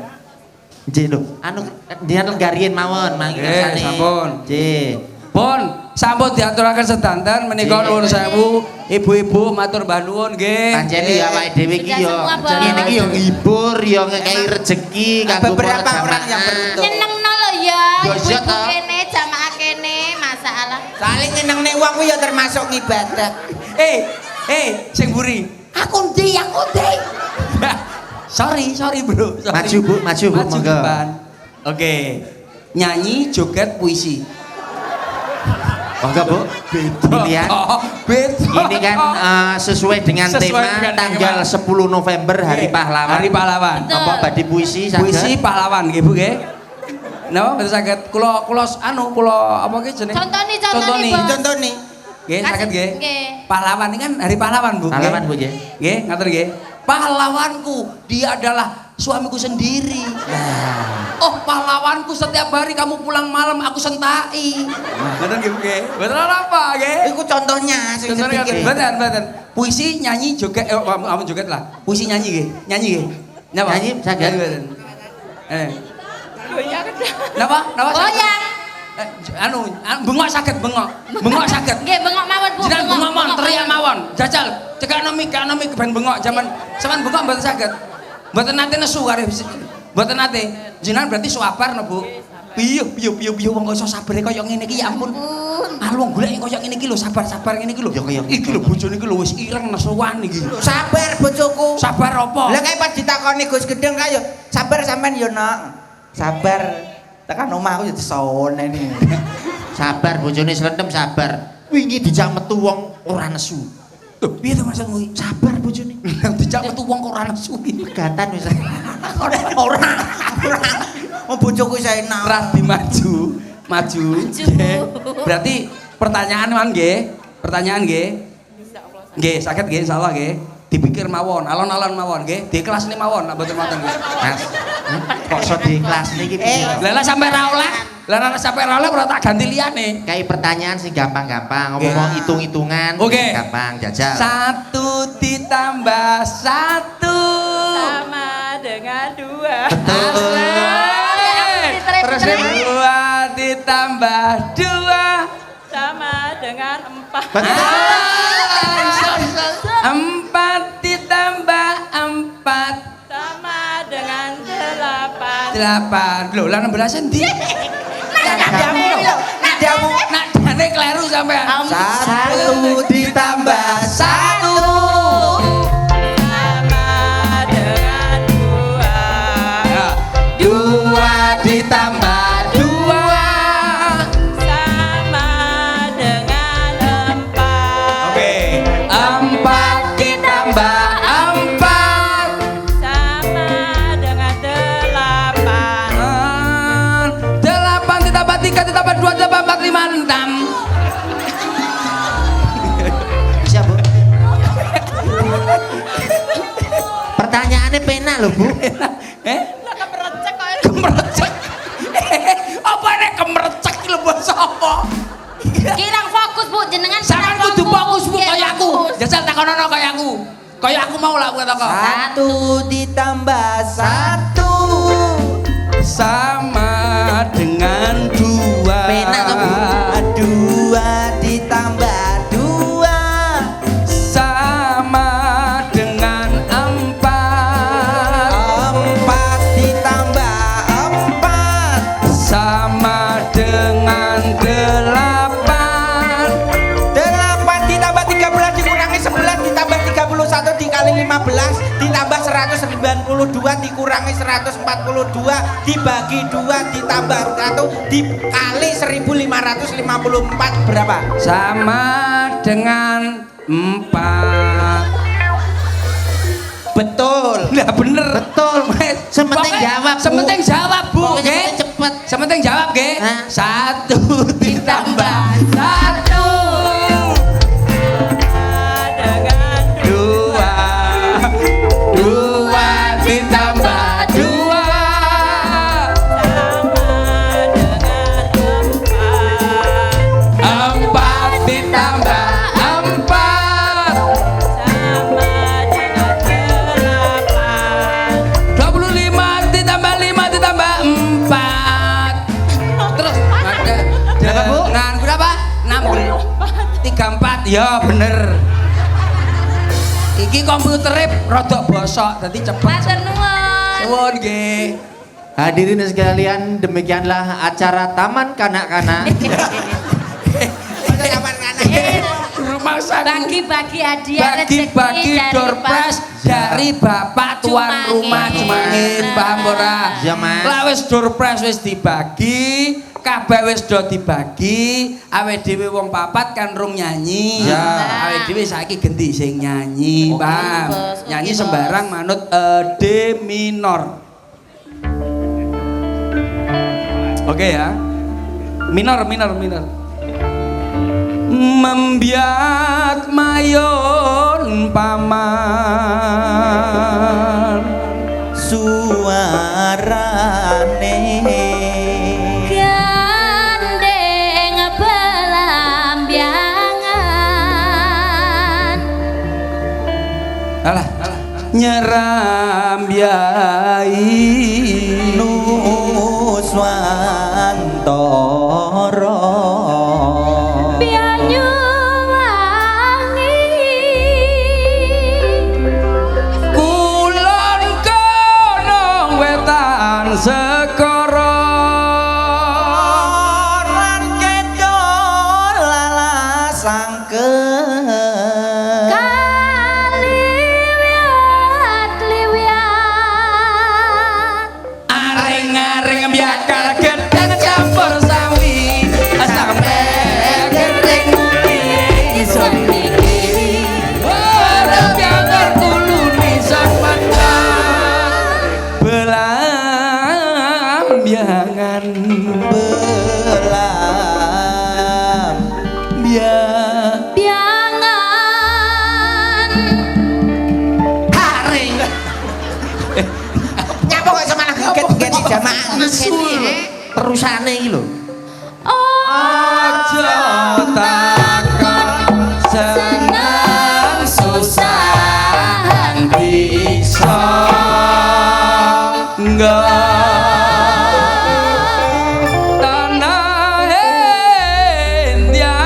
Nggih lho, anu jenengan lenggarian mawon mangke Nggih, kersane. sampun. Nggih. Pun sampun diaturaken sedanten menika Nggih. nuwun sewu ibu-ibu matur mbah nuwun nggih. Pancen ya awake dhewe iki Sudah ya semua, Bos. ngene iki ya ngibur ya ngekei rezeki kanggo para Beberapa orang yang jamaah. beruntung. Nyenengno lho ya, Yo, ibu-ibu iya, toh. kene jamaah kene masalah. Saling nyenengne wong kuwi ya termasuk ngibadah. Sing mburi. Aku ndi? Sorry bro. Sorry. Maju, Bu, maju, Bu, Maju monggo. depan. Oke. Nyanyi, joget, puisi. Monggo Bu, pilihan. Oh, beda. Ini kan sesuai dengan Sesuai tema dengan tanggal tema. 10 November Hari Oke, Pahlawan. Hari Pahlawan. Betul. Apa badhe puisi saged? Puisi pahlawan nggih Bu nggih. Napa betul saged kula apa ki jeneng? Contoni, Contoni. Bos. Contoh nih. Nggih saged nggih. Nggih. Pahlawan ini kan hari pahlawan Bu. Pahlawan nggih? Bu nggih. Nggih, ngatur nggih. Pahlawanku, dia adalah suamiku sendiri. Oh, pahlawanku setiap hari kamu pulang malam aku sentai. Betul nggih, nggih. Betul apa, nggih? Iku contohnya sing Contohnya sepikir. betul. Puisi, nyanyi, joget, kamu joget lah. Puisi nyanyi nggih. Nyanyi nggih. Napa? Nyanyi, saged. Betul. Napa? Goyang. Bengok saged, bengok. Bengok saged. Nggih, bengok mawon Bu. Jenengan bengok mawon, teriak mawon. Jajal, cekak nomi ben bengok zaman bengok mboten saged. Mboten nate nesu kare. Mboten nate. Jenengan berarti sabar no, Bu. Piye wong kok iso sabar kaya ngene iki ya ampun. Ah wong golek kaya ngene iki lho, sabar ngene iki lho. Ya kaya Iki lho bojone iki lho wis ireng nesuwan iki. Sabar bojoku. Sabar apa? Lah kae pas ditakoni Gus Gedeng kae yo sabar sampean yo nak. Sabar. Tekan omah aku yo disone nih. Sabar bojone slentem sabar. Wingi dijak metu wong ora nesu. Lho, piye to maksudmu? Sabar bojone. Dijak metu wong kok ora nesu iki. Pegatan wis. Ora. Oh bojoku saya enak. Ras maju. Nggih. Berarti pertanyaan man nggih. Pertanyaan nggih. Nggih, saged nggih insyaallah nggih. dipikir mawon, alon-alon mawon nggih, diikhlasne mawon nek mboten wonten nggih. Mas, kok iso diikhlasne iki piye? Lah sampe ra oleh, lah sampe ra oleh ora tak ganti liyane. Kayak pertanyaan sih gampang-gampang, ngomong hitung-hitungan Oke. gampang jajal. 1 ditambah 1 Sama dengan 2. Betul. Terus 2 ditambah 2 Sama dengan 4. Betul. 4 ditambah 4 Sama dengan 8. 8. Lho, lah 16 endi? Nadamu lho, nadamu. Nadane kleru sampean. 1 ditambah 1. Sama dengan 2. 2 ditambah 2 Sama dengan 4. Oke. 4 ditambah 4 Sama dengan 8. 8 ditambah 3 ditambah 2 ditambah 4 5 6 Bisa, Bu? Pertanyaannya pena loh, Bu. Lah kemerecek kok. Kemerecek. Apa nek kemerecek iki lho basa apa? Kirang fokus Bu jenengan. Sampeyan kirang kudu fokus Bu Nggih, kaya aku. fokus. Jajal takonono kaya aku. Kaya aku mau lah aku takon. 1 ditambah 1. Sama dengan 2. Pena toh, Bu? 2 ditambah 2. Sama dengan 4. 4 ditambah 4. Sama dengan 8. 8 ditambah 13 dikurangi 11 ditambah 31 dikali 15 ditambah 192 dikurangi 142 dibagi 2 ditambah 1 dikali 1554 berapa? Sama dengan 4. Betul. Lah bener. Betul. Sementing Pokoknya jawab, Bu. Sementing jawab, Bu. Pokoknya Nggih. sementing cepet. Sementing jawab, nggih. Hah? 1 ditambah 1. Dengan 2 ditambah 2 sama dengan 4. 4 ditambah 4 Sama dengan 8. 25 ditambah 5 ditambah 4 terus ada Berapa, Bu? dengan berapa? 34 ya bener iki komputernya rodok bosok jadi cepet Matur nuwun. suwun nggih. Hadirin sekalian, demikianlah acara Taman Kanak-kanak. Rumah saku Bagi-bagi hadiah bagi-bagi rezeki door prize dari bapak tuan Jumangin. rumah Jumangin, paham ora? Ya, Mas. Lah wis door prize wis dibagi, kabeh wis do dibagi, awake dhewe wong papat kan rung nyanyi. Ya. Awake dhewe saiki genti sing nyanyi, paham? Bos, Nyanyi oke, sembarang Bos. manut D minor. Oke ya. Minor. Membiat mayon paman Suarane gandeng belambiangan. alah nyerambiai Nuswantara Banyu wangi kulon kono wetan sekara Orang kedol lalasangkeun kaliwat areng-areng biakal gedang campur sawi sampe gedeng iso dikiri ora biakal kuluni sampeyan belambiangan belam biar biangan terusane iki lho. Aja takon seneng susahan bisa tanah India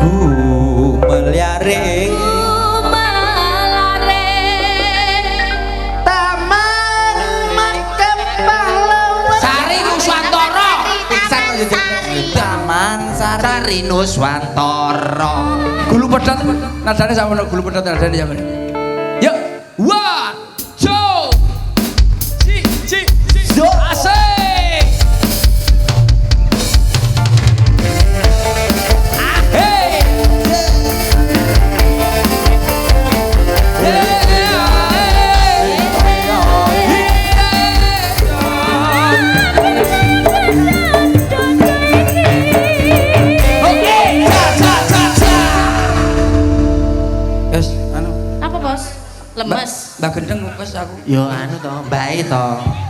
ku meliaring Taman Makam Pahlawan Sari Nuswantara Taman Sari Nuswantara. gulu pedot nadane sama gulu pedot nadane sama yuk one two ci asik hey Yes, anu. Apa bos? Lemes. Mbak Gendeng wes aku. Yo anu to, mbae to.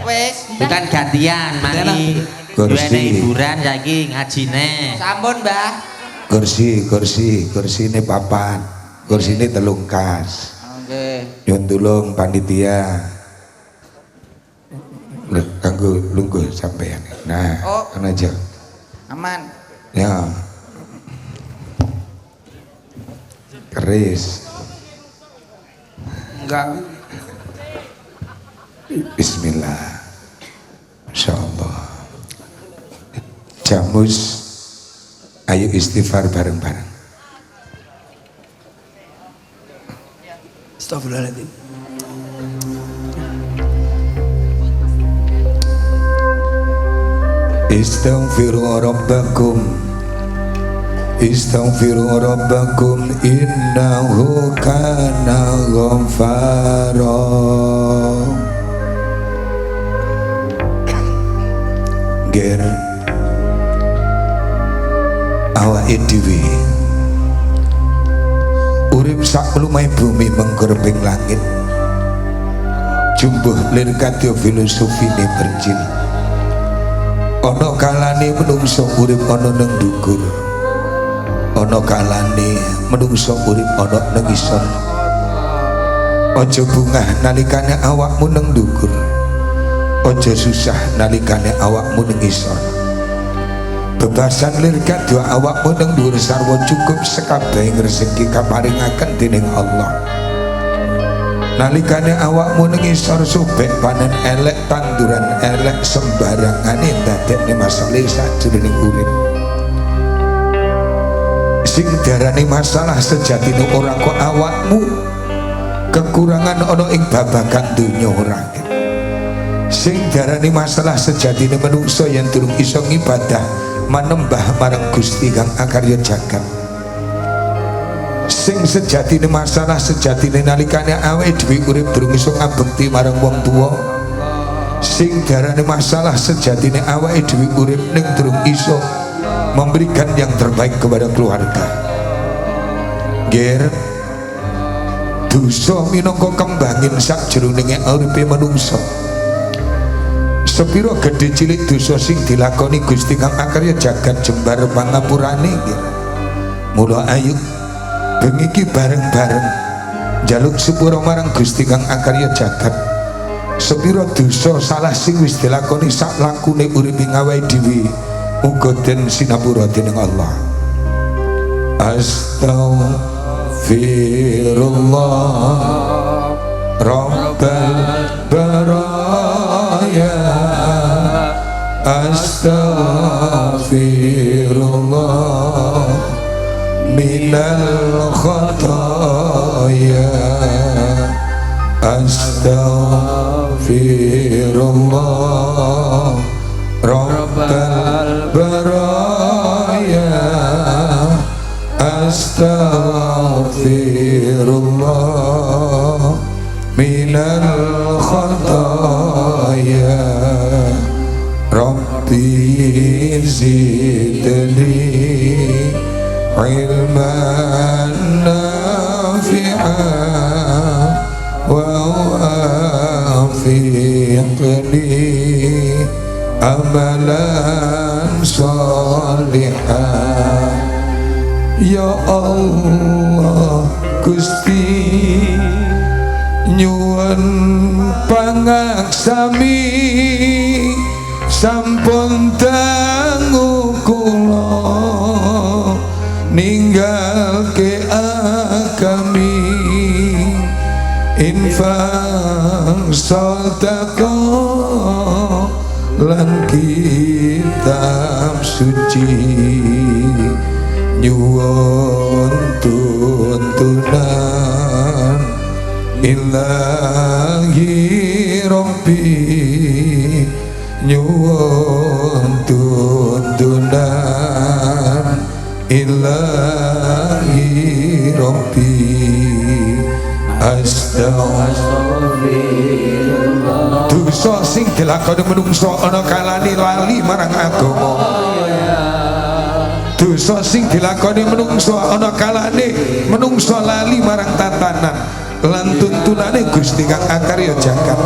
wis Bukan gantian, mari. Kursi. Duwene hiburan saiki ngajine. sampun Mbah. kursi ini papan, kursi ini telung kas. Nggih. Nyun tulung panitia kanggo lungguh sampean. Nah, Oh. kan aja. Aman. Ya. Keris. Enggak. Bismillah. Insyaallah. Jamus, ayo istighfar bareng-bareng. Astagfirullahaladzim. Istaghfiru rabbakum innahu kana ghaffara. Ger awake dhewe urip sak lumai bumi menggerbing langit jumbuh lir kadya filosofine berjil ana kalane menungso urip ana nang dhuwur ana kalane menungso urip ana nang isor aja bungah nalikane awakmu nang dhuwur aja susah nalikane awakmu nang isor bebasan lir kadya awakmu nang dhuwur sarwa cukup sekabehing rezeki kaparingaken dening Allah nalikane awakmu ning isor sobek panen elek tanduran elek sembarangane dadekne masalah sajroning urip sing darani masalah sejatine ora kok awakmu kekurangan ana ing babagan donya ora sing darani masalah sejatine manungsa yen durung iso ngibadah manembah marang Gusti kang akarya jagat sing sejatine masalah sejatine nalikane awake dhewe urip durung iso ngabekti marang wong tuwa sing darane masalah sejatine awake dhewe urip ning durung iso memberikan yang terbaik kepada keluarga ger dosa minangka kembangin sakjroninge uripe manungsa sepiro gedhe cilik dosa sing dilakoni Gusti kang akarya jagat jembar pangapurane nggih mula ayo bengi iki bareng-bareng njaluk sepura marang Gusti kang akarya jagat sepiro dosa salah sing wis dilakoni sak lakune uripe awake dhewe uga den sinapura dening Allah. Astaghfirullah Rabbal baraya Astaghfirullah minal khataya Astaghfirullah Rabbal baraya Astaghfirullah minal khataya Rabbi zidni ilman nafi'an wa وفقني عملا صالحا Ya Allah Gusti nyuwun pangaksami sampun dangu kula ninggalke agami infak sedekah lan kitab suci nyuwun tuntunan ilahi rabbi nyuwun tuntunan ilahi rabbi astaghfirullah dosa sing dilakoni menungso ana kalane lali marang agama dosa sing dilakoni menungso ana kalane menungso lali marang tatanan lan tuntunane Gusti kang akarya jagat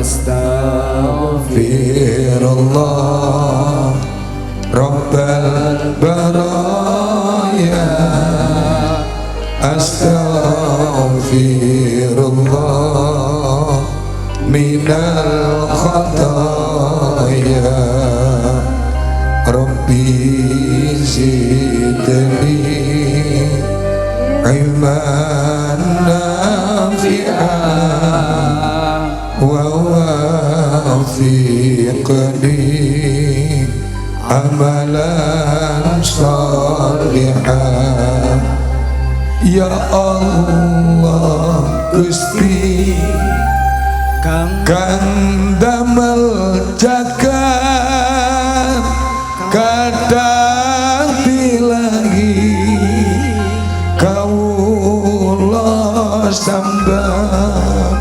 astaghfirullah rabbal baraya astaghfirullah minal khataya Rabbi zidni ilman nafi'an wa wafiqni amalan salihan Ya Allah Gusti kang damel jagat kadang bilangi kawula sambat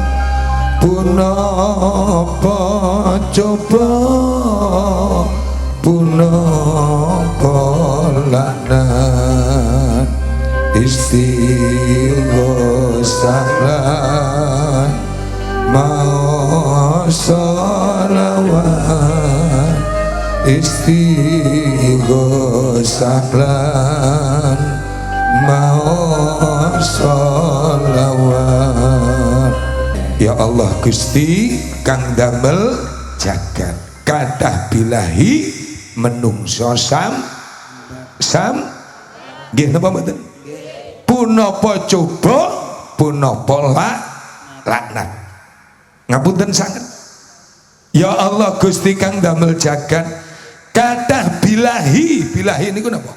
punapa coba punapa laknat istighosah lan mau sholawat istighosah lan mau sholawat Ya Allah Gusti kang damel jagat kathah bilahi menungso sam nggih napa mboten punapa coba punapa laknat ngapunten sanget Ya Allah Gusti kang damel jagat kathah bilahi niku napa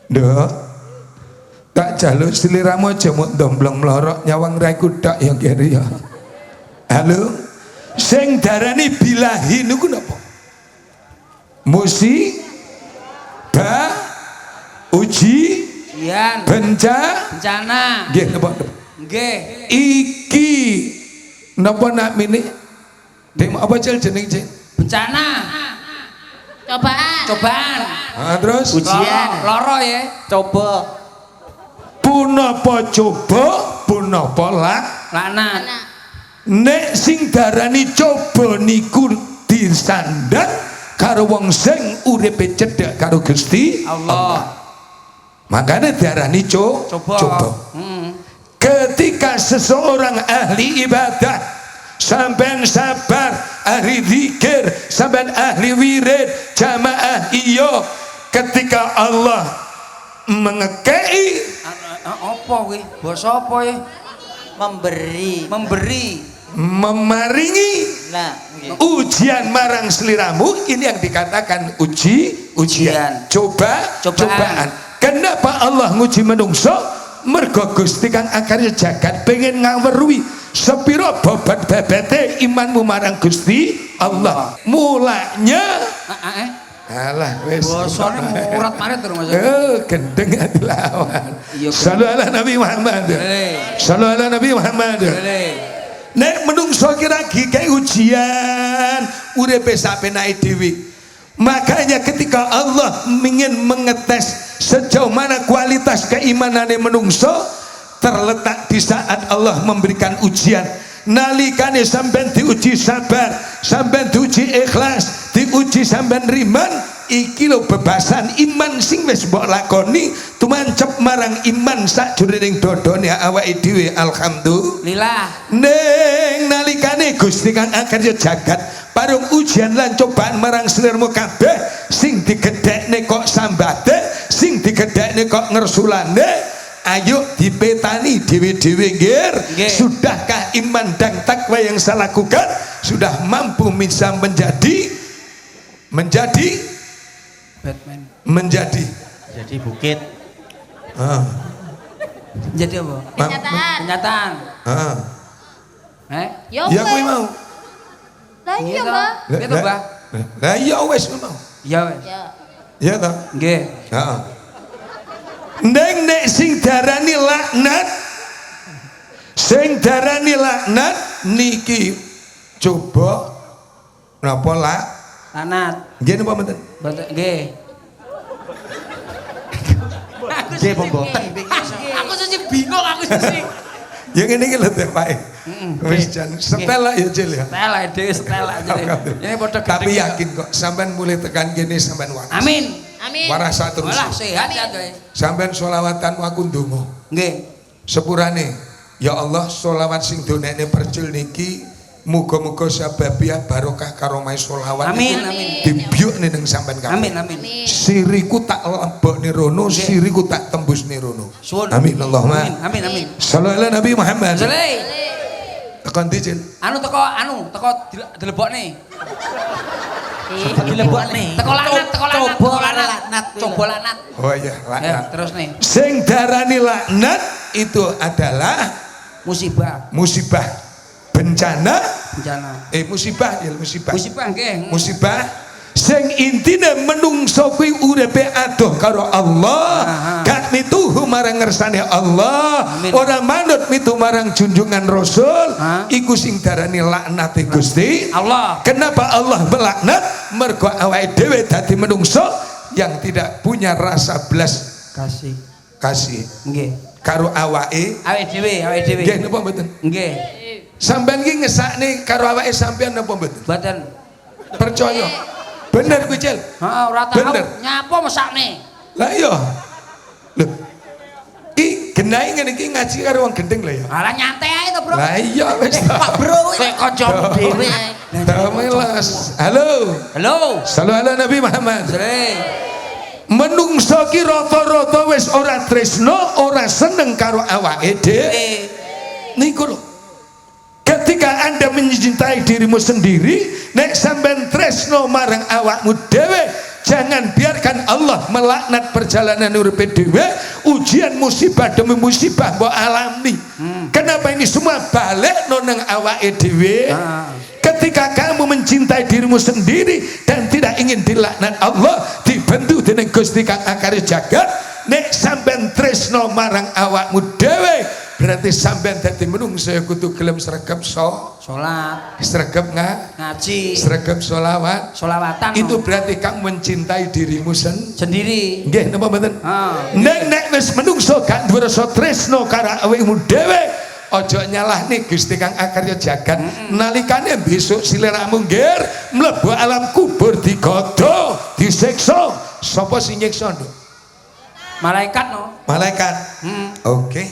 Nduk tak jaluk sliramu aja muk domblong mlorok nyawang raiku dak ya kiri ya halo sing darani bilahi niku napa ujian bencana nggih napa nggih iki napa nak mini dek apa cel jeneng cek bencana cobaan terus ujian loro ya Coba punapa coba punapa laknat nek sing darani coba niku disandang karo wong sing uripe cedhak karo Gusti Allah makanya diarani coba. Ketika seseorang ahli ibadah sampean sabar ahli zikir sampean ahli wirid jamaah iyo ketika Allah mengekei apa kuwi basa apa ya memberi memaringi nah ujian marang seliramu ini yang dikatakan ujian cobaan kenapa Allah nguji menungso mergo Gusti kang akarya jagat pengen ngaweruhi sepiro bobot bebete imanmu marang Gusti Allah mulanya alah wis bosone murat maret terus Mas gendeng dilawan sallallahu ala Nabi Muhammad sallallahu ala Nabi Muhammad nek menungso kira kayak ujian uripe sapenake dhewe makanya ketika Allah ingin mengetes sejauh mana kualitas keimanane menungso terletak di saat Allah memberikan ujian. Nalikane sampean diuji sabar, sampean diuji ikhlas, diuji sampean riman, iki lho bebasan iman sing wis mbok lakoni tumancep marang iman sakjroning dodone awake dhewe. Alhamdulillah. Ning nalikane Gusti Kang Akarya Jagat parung ujian lan cobaan marang sliramu kabeh, sing digedhekne kok sambate, sing digedhekne kok ngersulane, ayo dipetani dewe-dewe ngir. Sudahkah iman dan takwa yang saya lakukan sudah mampu bisa menjadi Batman. Menjadi bukit. Jadi apa? Kenyataan. Ya Ya kuwi mau. Lah iya, Mbah. Gitu, Mbah. Lah iya wis mau. Ya wis. Ya. Ya toh? Nggih. Heeh. Nek sing darani laknat, sing darani laknat niki coba napa lak Lanat. nggih napa mboten? Mboten nggih. Nggih pemboten. Aku sih bingung aku sih. Ya ngene iki lho Teh Pak. Wis jan setel lah ya Cil ya. Stella dhewe Stella jadi. Ini padha Tapi yakin kok sampean mulai tekan kene sampean waras. Amin. Amin. Waras terus. Walah sehat ya kowe. Sampean sholawatan waku ndonga. Nggih. Sepurane ya Allah sholawat sing donekne percil niki muga-muga sababiah barokah karomai sholawat. Amin amin. Dibyukne ning sampean kabeh. Amin amin. Siriku tak lebokne rono, siriku tak tembusne rono. Suwun. Amin Allahumma. Amin amin. Sallallahu alaihi Nabi Muhammad. Saleh. Tekan dicil. Teko dilebokne. Dilebokne. Teko lanat. Coba lanat. Oh iya, Ya, laknat. terus nih. Sing darani laknat itu adalah Musibah. musibah, bencana, musibah ya musibah. Musibah nggih. Musibah sing intine menungso kuwi uripe adoh karo Allah, gak mituhu marang ngersane Allah, ora manut mitu marang junjungan Rasul, iku sing darani laknate Gusti Allah. Kenapa Allah melaknat? Mergo awake dhewe dadi menungso yang tidak punya rasa belas kasih Nggih. karo awake Awake dhewe. nggih napa mboten? Nggih. Sampean ki ngesakne karo awake sampean napa mboten? Mboten. Percaya. Bener kuwi, Cil. Heeh, ora tahu Bener. nyapa mesakne. Lah iya. Lho. Ki genahe ngene iki ngaji karo wong gendeng lah ya. Alah nyantai ae to, Bro. Lah iya wis. Pak Bro Kowe kancamu dhewe. Damelas. Halo. Halo. Sallallahu alaihi Nabi Muhammad. Sre. Menungso ki rata-rata wis ora tresno, ora seneng karo awake dhewe. Niku lho. Ketika Anda mencintai dirimu sendiri, nek sampean tresno marang awakmu dhewe, jangan biarkan Allah melaknat perjalanan uripe dhewe, ujian musibah demi musibah mbok alami. Kenapa ini semua balik nang awake dhewe? Ketika kamu mencintai dirimu sendiri dan tidak ingin dilaknat Allah, dibantu dening Gusti Kang Akarya Jagat, nek sampean tresno marang awakmu dhewe, berarti sampean dadi menungso kudu gelem sregep Salat, sregep ngaji, sregep sholawatan. Itu berarti kamu mencintai dirimu sendiri. nggih napa mboten? Nek wis menungso gak duwe rasa tresno karo awakmu dhewe, aja nyalahne Gusti Kang Akarya Jagat. Nalikane besok sliramu ngger mlebu alam kubur digodho, disiksa, sapa sing nyiksa, Nduk? Malaikat no. Malaikat. Oke.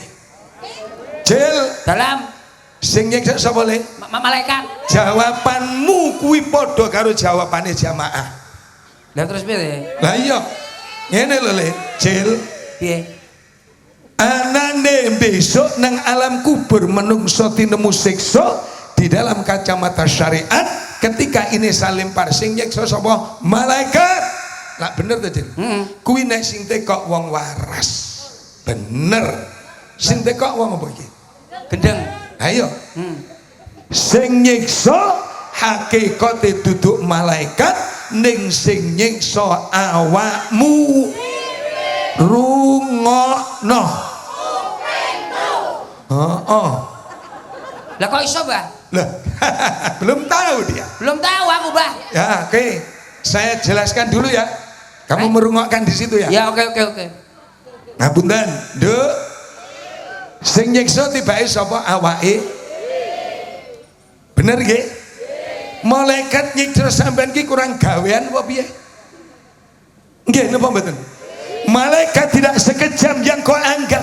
Cil, Dalam sing nyiksa sapa le? malaikat. Jawabanmu kuwi padha karo jawabane jamaah. Lah terus piye? Lah iya. Ngene lho le, Cil. Piye? Anane besok nang alam kubur menungso tinemu siksa di dalam kacamata syariat. Ketika ini salim parsing nyiksa sapa? Malaikat. Lah bener to, Cil? Kuwi nek sing tekok wong waras. Bener. Sing tekok wong apa iki? Gendeng. Ayo. Sing nyiksa hakikate duduk malaikat, ning sing nyiksa awakmu rungokno. Lah kok iso, Mbah? Lah, belum tahu dia. Belum tahu aku, Mbah. Ya, oke. Saya jelaskan dulu ya. Kamu merungokkan di situ ya. Ya, oke. Ngapunten, Nduk. Sing nyiksa tibake sapa? Awake. Bener nggih? Malaikat nyiksa sampean ki kurang gawean apa piye? Nggih napa mboten? Malaikat tidak sekejam yang kau anggap.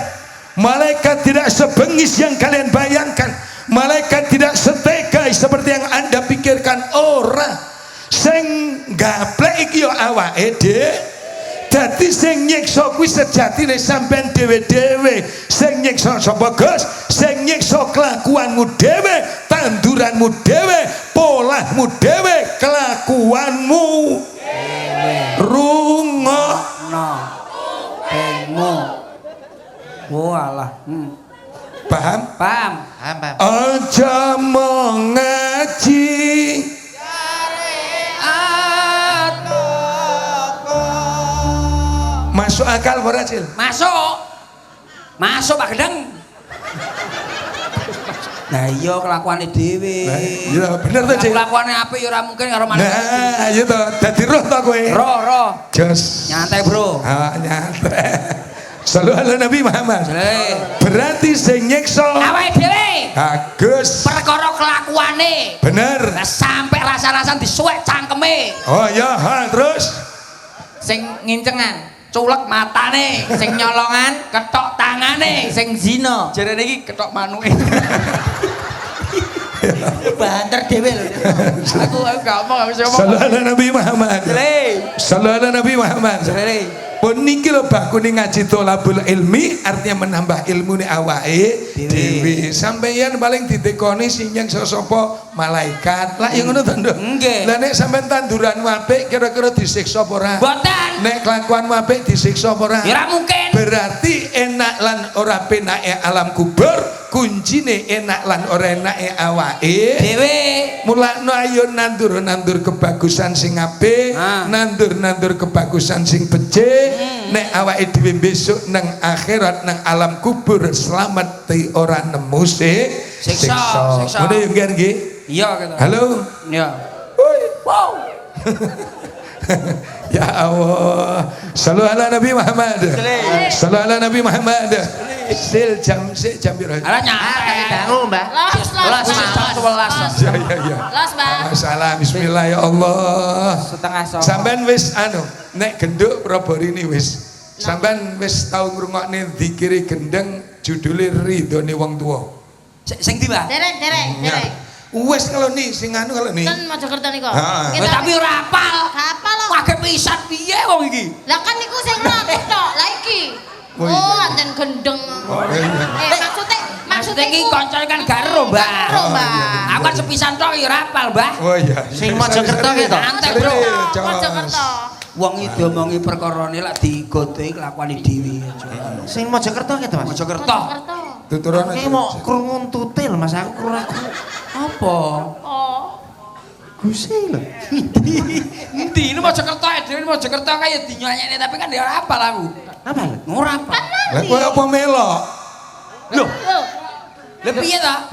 Malaikat tidak sebengis yang kalian bayangkan. Malaikat tidak setega seperti yang Anda pikirkan. Ora. Sing gaplek iki yo awake dhewe. Dadi sing nyiksa kuwi sejatine sampean dhewe-dhewe. Sing nyiksa sapa Gus? Sing nyiksa kelakuanmu dhewe, tanduranmu dhewe, polahmu dhewe, kelakuanmu dhewe. Rungokno. Bengmu. Walah. Paham? Paham. Aja mau ngaji masuk akal ora Cil? Masuk Pak Gendeng. Nah iya kelakuane dhewe. Iya bener to Cil. Kelakuane apik ya ora mungkin karo manusia. Nah iya to dadi roh to kowe. Roh. Jos. Nyantai bro. Nyantai. Sallallahu alaihi Nabi Muhammad. Berarti sing nyiksa awake dhewe. Bagus. Perkara kelakuane. Bener. Sampai rasa-rasan disuwek cangkeme. Oh iya, terus sing ngincengan culek matane, sing nyolongan ketok tangane, sing zina jarene iki ketok manuke. Banter dhewe lho. Aku gak mau ngomong. Sallallahu alaihi Nabi Muhammad. Sallallahu alaihi Nabi Muhammad. Pun niki lho bakune ngaji tholabul ilmi artinya menambah ilmu ni awake dhewe. Sampeyan paling ditekoni sing nyang sapa malaikat. Lah ya ngono to, Nduk. Nggih. Lah nek sampean tanduranmu apik kira-kira disiksa apa ora? Mboten. Nek kelakuanmu apik disiksa apa ora? Ya ora mungkin. Berarti enak lan ora penake alam kubur, kuncine enak lan ora enake awake dhewe. Mulakno ayo nandur kebagusan sing apik, nandur kebagusan sing becik. Nek awake dhewe besok nang akhirat nang alam kubur selamat ti ora nemu siksa. Ngono yo nggih. Iya gitu. Halo. Iya. Wow. Ya Allah. Sallallahu ala Nabi Muhammad. Sallallahu ala Nabi Muhammad. Jam piro? Ala nyantai dangu, Mbak. Los. Ya. Los, Mbak. Masalah bismillah ya Allah. Setengah sok. Sampean wis nek genduk Proborini wis. Sampean wis tau ngrungokne zikire gendeng judule ridhone wong tuwa. Sing ndi, Pak? Derek. Wes kalau nih sing kalau nih. Ten Mojokerto niku. Tapi ora apal. Hafal lho. Kaget pisan piye wong iki? Lah kan niku sing aku tok. Lah iki. Oh, anten gendeng. Maksudnya iki kancane kan garo, Mbak. Aku kan sepisan tok ya ora apal, Mbak. Oh iya. Sing Mojokerto ki to. Antek, Bro. Mojokerto. Wong iki diomongi perkarane lak digodhoi kelakuane dhewe. Sing Mojokerto ki to, Mas. Mojokerto. Tuturan Iki mau krungu tutil, Mas. Aku kurang Apa? Oh. Gusi lho. Endi ini Mojokerto dhewe Mojokerto kaya dinyanyekne tapi kan dia ora apal aku. Apa lho? Ora apal. Lah kowe apa melok? Loh. Lah piye ta?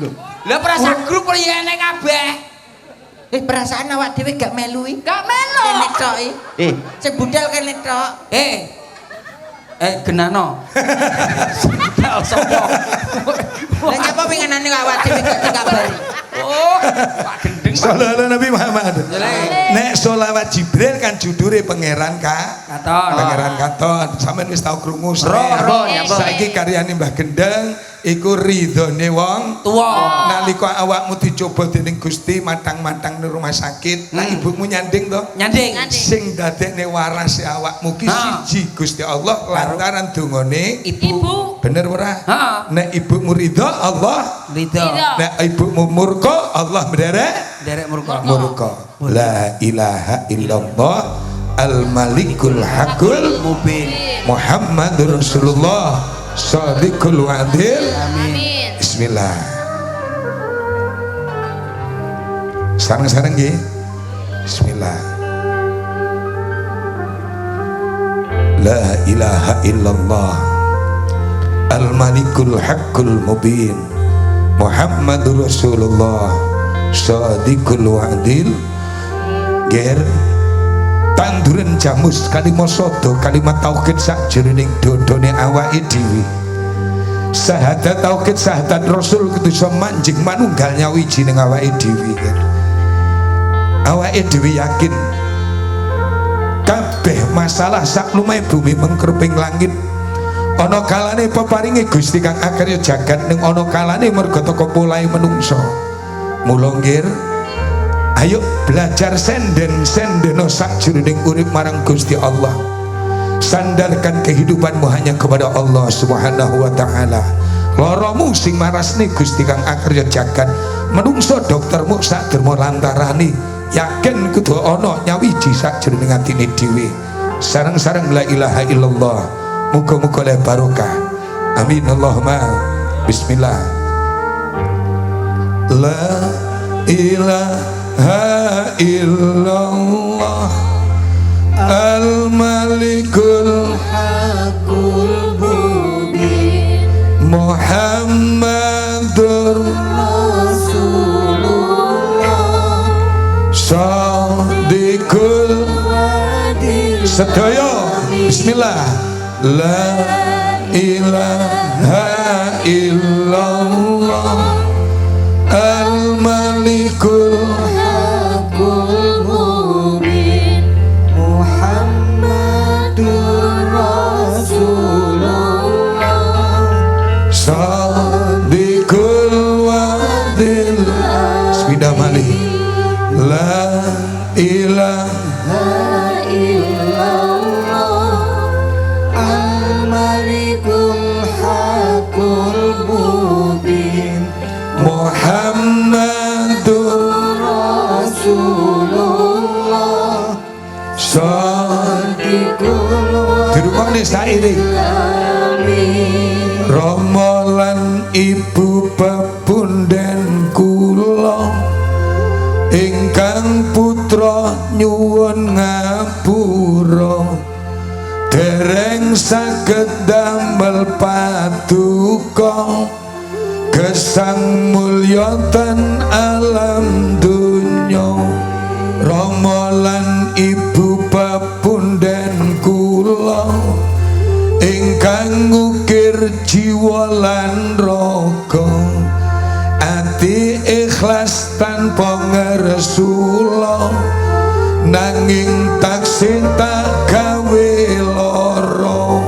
Lah perasaan grup riyene kabeh. Perasaan awak dhewe gak melu iki. Gak melu. Kene tok iki. Sing budal kene tok. Genano. Budal sapa? Lah nyapa pinganane awak dhewe gak dikabari. Oh, Pak Gendeng. Sallallahu alaihi Nabi Muhammad. Nek sholawat Jibril kan judure pangeran Katon. Pangeran Katon. Sampeyan wis tau krungu. Saiki karyane Mbah Gendeng iku ridhone wong tuwa. Nalika awakmu dicoba dening Gusti matang-matang di rumah sakit, lah ibumu nyanding to? Nyanding. Sing dadekne waras awakmu ki siji Gusti Allah lantaran dongane Ibu. Bener ora? Nek ibumu ridho Allah Ridho. nek ibumu murka Allah Derek murka. La ilaha illallah al-malikul hakul Mubin. Muhammadur Rasulullah Shadiqul Wadil. Amin. Bismillah. Sareng-sareng nggih. Bismillah. La ilaha illallah al-malikul hakul mubin Muhammadur Rasulullah Shadiqul Wadil. Ger tanduran jamus kalimat sodo kalimat tauhid sakjroning dodone awake dhewe Syahadat tauhid syahadat Rasul kudu iso manjing manunggalnya wiji ning awake dhewe. Awake dhewe yakin kabeh masalah sak lumahe bumi mengkerping langit ana kalane peparinge Gusti kang akarya jagat ning ana kalane merga teka polahe menungso. Mula nggih ayo belajar senden-sendeno sakjroning urip marang Gusti Allah. Sandarkan kehidupanmu hanya kepada Allah Subhanahu wa ta'ala. Loromu sing marasne Gusti kang akarya jagat menungso doktermu sak derma lantarani yakin kudu ana nyawiji sakjroning atine dhewe. Sareng-sareng la ilaha illallah. Muga-muga le barokah. Amin Allahumma bismillah. La ilaha illallah Al-Malikul Haqqul Mubin Muhammadur Rasulullah Shadiqul Sedaya bismillah. La ilaha illallah Al-Malikul Haqqul Mubin Muhammadur Rasulullah Shadiqul Wadil Sepidah malih. La ilaha illallah Al-Malikul Haqqul Mubin Muhammadur Rasulullah Shadiqul Dirupane sairi Rama lan ibu pepunden kula ingkang putra nyuwun ngapura dereng saged damel paduka gesang mulya ten alam dunya. Rama lan ibu pepunden kula ingkang ngukir jiwa lan raga ati ikhlas tanpa ngersula nanging taksih tak gawe lara.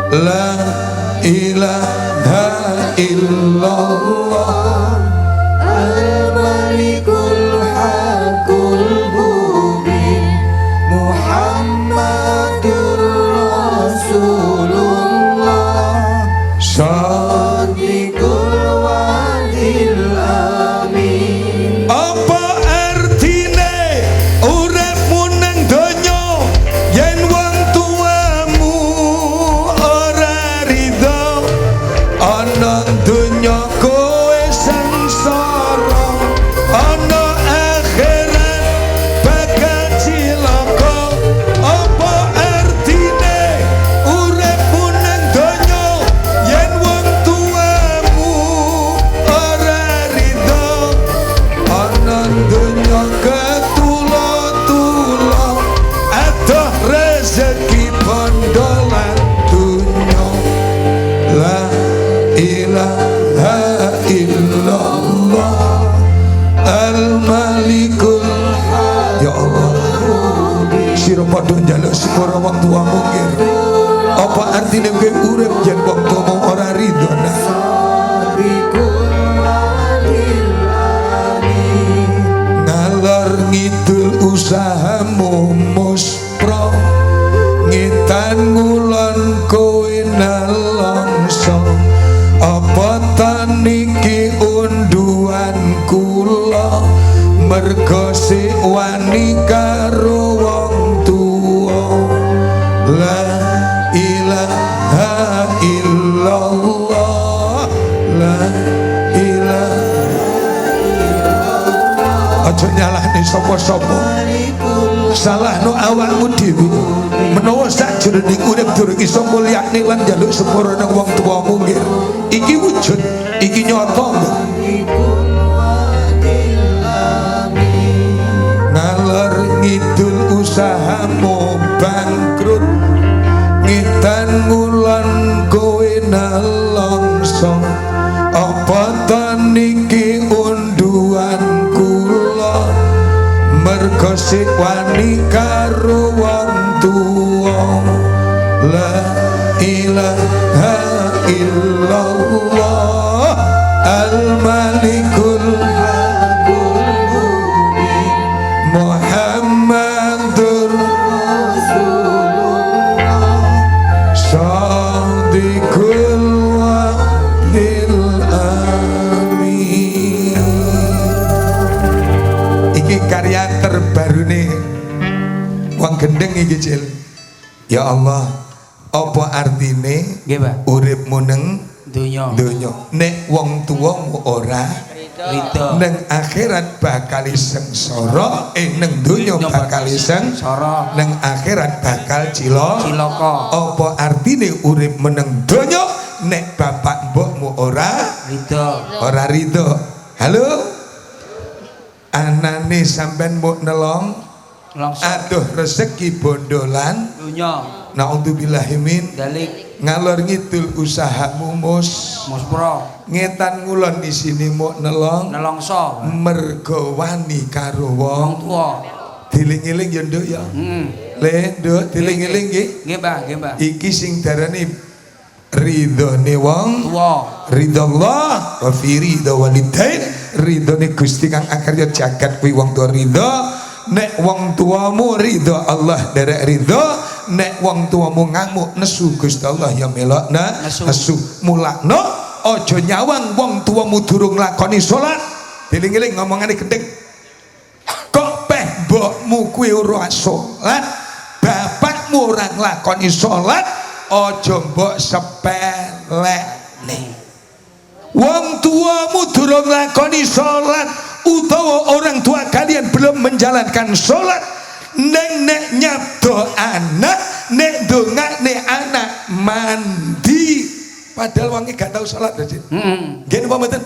La ilaha illallah Al-Malikul Haqqul Mubin Muhammadur Rasulullah Shadiqul Wadil Amin. Apa artine uripmu nang donya yen wong tuamu ora ridho ana donya kowe sengsara ana akhirat bakal cilaka. Apa artine uripmu nang donya yen wong tuamu ora ridho ana donya ketula-tula adoh rezeki bondo lan dunya. La ilaha illallah Al-Malikul Ya Allah sira padha njaluk sepura wong tuamu nggih. Apa artine kowe urip yen wong tuamu ora ridho? Ngalor ngidul usahamu muspro ngitan ngulon kowe nalongso. Apa taniki unduan kula mergo si wani karo wong tuwa. La ilaha illallah La ilaha aja nyalahne sapa-sapa salahno awakmu dhewe menawa sakjroning urip durung iso mulyakne lan njaluk sepura nang wong tuamu nggih. Iki wujud iki nyata ngalor ngidul usahamu bangkrut ngitan ngulon kowe nalongso. iki unduan kula mergo sik wani karo wong tuwa la ilaha illallah al malikul haqqul mubin Muhammadur Rasulullah shadiqul wa'dil amin. Iki karya terbaru nih wong gendeng iki Cil. Ya Allah, apa artine Nggih, Pak. uripmu neng Donya. donya nek wong tuamu ora Ridho. neng akhirat bakal sengsara neng donya bakal Sengsara. neng akhirat bakal Cilaka. apa artine urip meneng donya nek bapak mbokmu ora Ridho. halo anane sampean mbok nelong Langsung aduh rezeki bondolan dunya naudzubillahi min dalik ngalor ngidul usahamu mus muspro ngetan ngulon di sini mau nelong nelongso mergo wani karo wong tua. diling-iling ya nduk ya le nduk diling-iling nggih Nggih, Mbah, nggih, Mbah. iki sing darani ridhone wong Tua. ridallah wa fi ridha walidain ridhone Gusti kang akarya jagat kuwi wong tuwa ridha nek wong tuamu ridha Allah derek ridha nek wong tuamu ngamuk nesu Gusti Allah ya melokna nesu mulakno aja nyawang wong tuamu durung lakoni salat diling-iling ngomongane gendeng kok peh mbokmu kuwi ora salat bapakmu ora nglakoni salat aja mbok sepelekne wong tuamu durung nglakoni salat utawa orang tua kalian belum menjalankan sholat nek nyabdo anak nek dongakne anak mandi padahal wangi gak tahu sholat lho Cik nggih napa mboten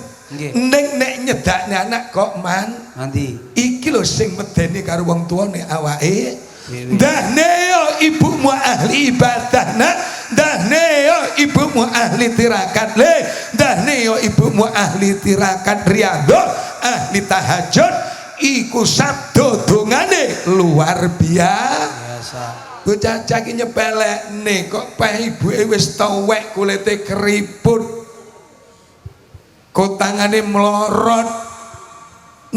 nek nyedakne anak kok Nanti iki lho sing medeni karo wong tuane awake ndahne yo ibumu ahli ibadah nak ndahne yo ibumu ahli tirakat le ndahne yo ibumu ahli tirakat riyadhah ahli tahajud iku sabdo dongane luar biasa bocah cah iki nyepelekne kok peh ibuke wis tuwek kulite keriput kok tangane mlorot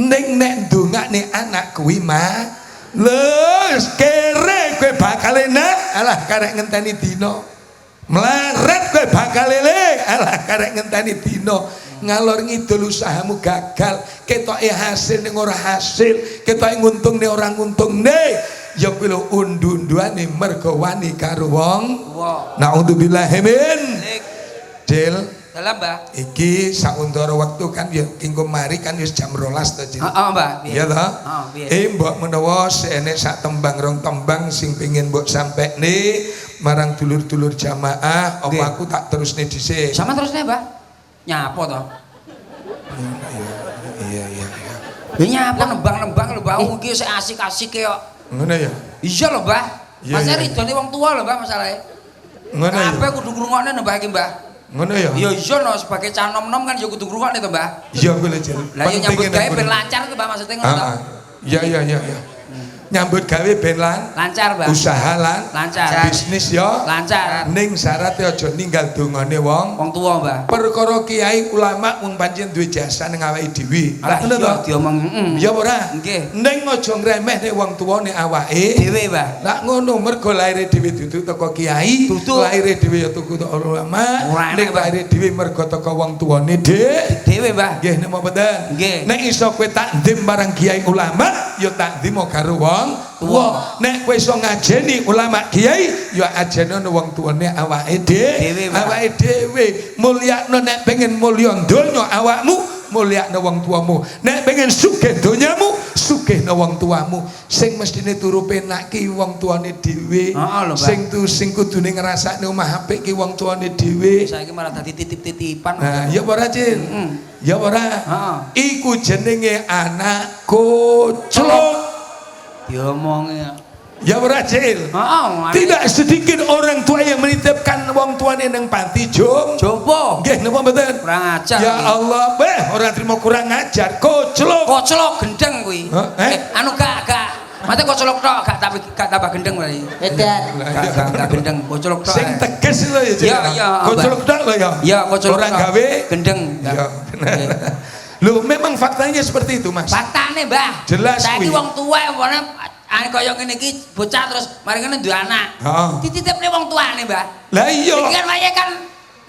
nek dongane anak kuwi mah lus kere kowe bakal enak alah karek ngenteni dina melarat kowe bakal ele alah karek ngenteni dina ngalor ngidul usahamu gagal ketoke hasil ning ora hasil ketoke nguntungne ora nguntungne ya kuwi lho undu-unduane mergo wani karo wong naudzubillahi min Cil dalam, Mbah. iki sauntara waktu kan ya kengko mari kan wis jam 12 to Cil Mbah. iya to mbok menawa enek sak tembang rong tembang sing pengin mbok sampekne marang dulur-dulur jamaah apa aku tak terusne dhisik Sama terusnya, Mbah. Nyapa to? iya Ya nyapa nembang-nembang lho, Mbah. Iki sik asik-asik kok. ngono ya Iya lho, Mbah. Iya, Masa iya. ridone wong tua lho, Mbah, masalahe. ngono ya Kabeh kudu ngrungokne Mbah iki, Mbah. ngono ya Ya iya no sebagai cah nom-nom kan ya kudu ngrungokne to, Mbah. iya kuwi lho Cil Lah ya nyambut gawe ben lancar to, Mbah, maksudnya ngono to. iya nyambut gawe ben Lancar, Mbah. usaha Lancar. bisnis yo Lancar. ning syaratnya aja ninggal dongane wong Wong tua, Mbah. perkara kiai ulama mung pancen duwe jasa ning awake dhewe Lah ngono to diomong ya ora Nggih. ning aja ngremehne wong tuwane awake dhewe, Mbah. lah ngono mergo laire dhewe dudu teko kiai Dudu. laire dhewe ya tuku teko ulama Ora enak, ning Mbah. laire dhewe mergo teko wong tuane Dhewe, Mbah. nggih napa mboten Nggih. nek iso kowe takdim marang kiai ulama ya takdim karo wong tuwa nek kowe iso ngajeni ulama kiai ya ajeni wong tuane awake Dhewe, Mbah. awake dhewe mulyakno nek pengen mulya donya awakmu mulyakno wong tuamu nek pengen sugih donyamu sugihno wong tuamu sing mestine turu penak ki wong tuane dhewe Heeh lho, Mbah. sing kudune ngrasakne omah apik ki wong tuane dhewe Saiki malah dadi titip-titipan. nah ya ora Cil ya ora Heeh. iku jenenge anak koclok Diomongi. Ya ora Cil. Tidak sedikit orang tua yang menitipkan wong tuane nang panti Jompo. Nggih napa mboten? Kurang ajar. Ya Allah, orang terima kurang ajar. Koclok. Koclok gendeng kuwi. Anu gak. Mate koclok tok, gak tambah gendeng wae. Edan. Gak gendeng, koclok tok. Sing tegas lho ya Cil. Iya, Koclok tok lho ya. Ya, koclok orang tok. gawe Gendeng. Ya benar. Loh, memang faktanya seperti itu, Mas. Faktane, Mbah. Jelas Saiki kuwi. wong tuwa umpamane kaya ngene iki bocah terus mari ngene duwe anak. Heeh. Dititipne wong tuane, Mbah. Lah iya. Iki kan wayahe kan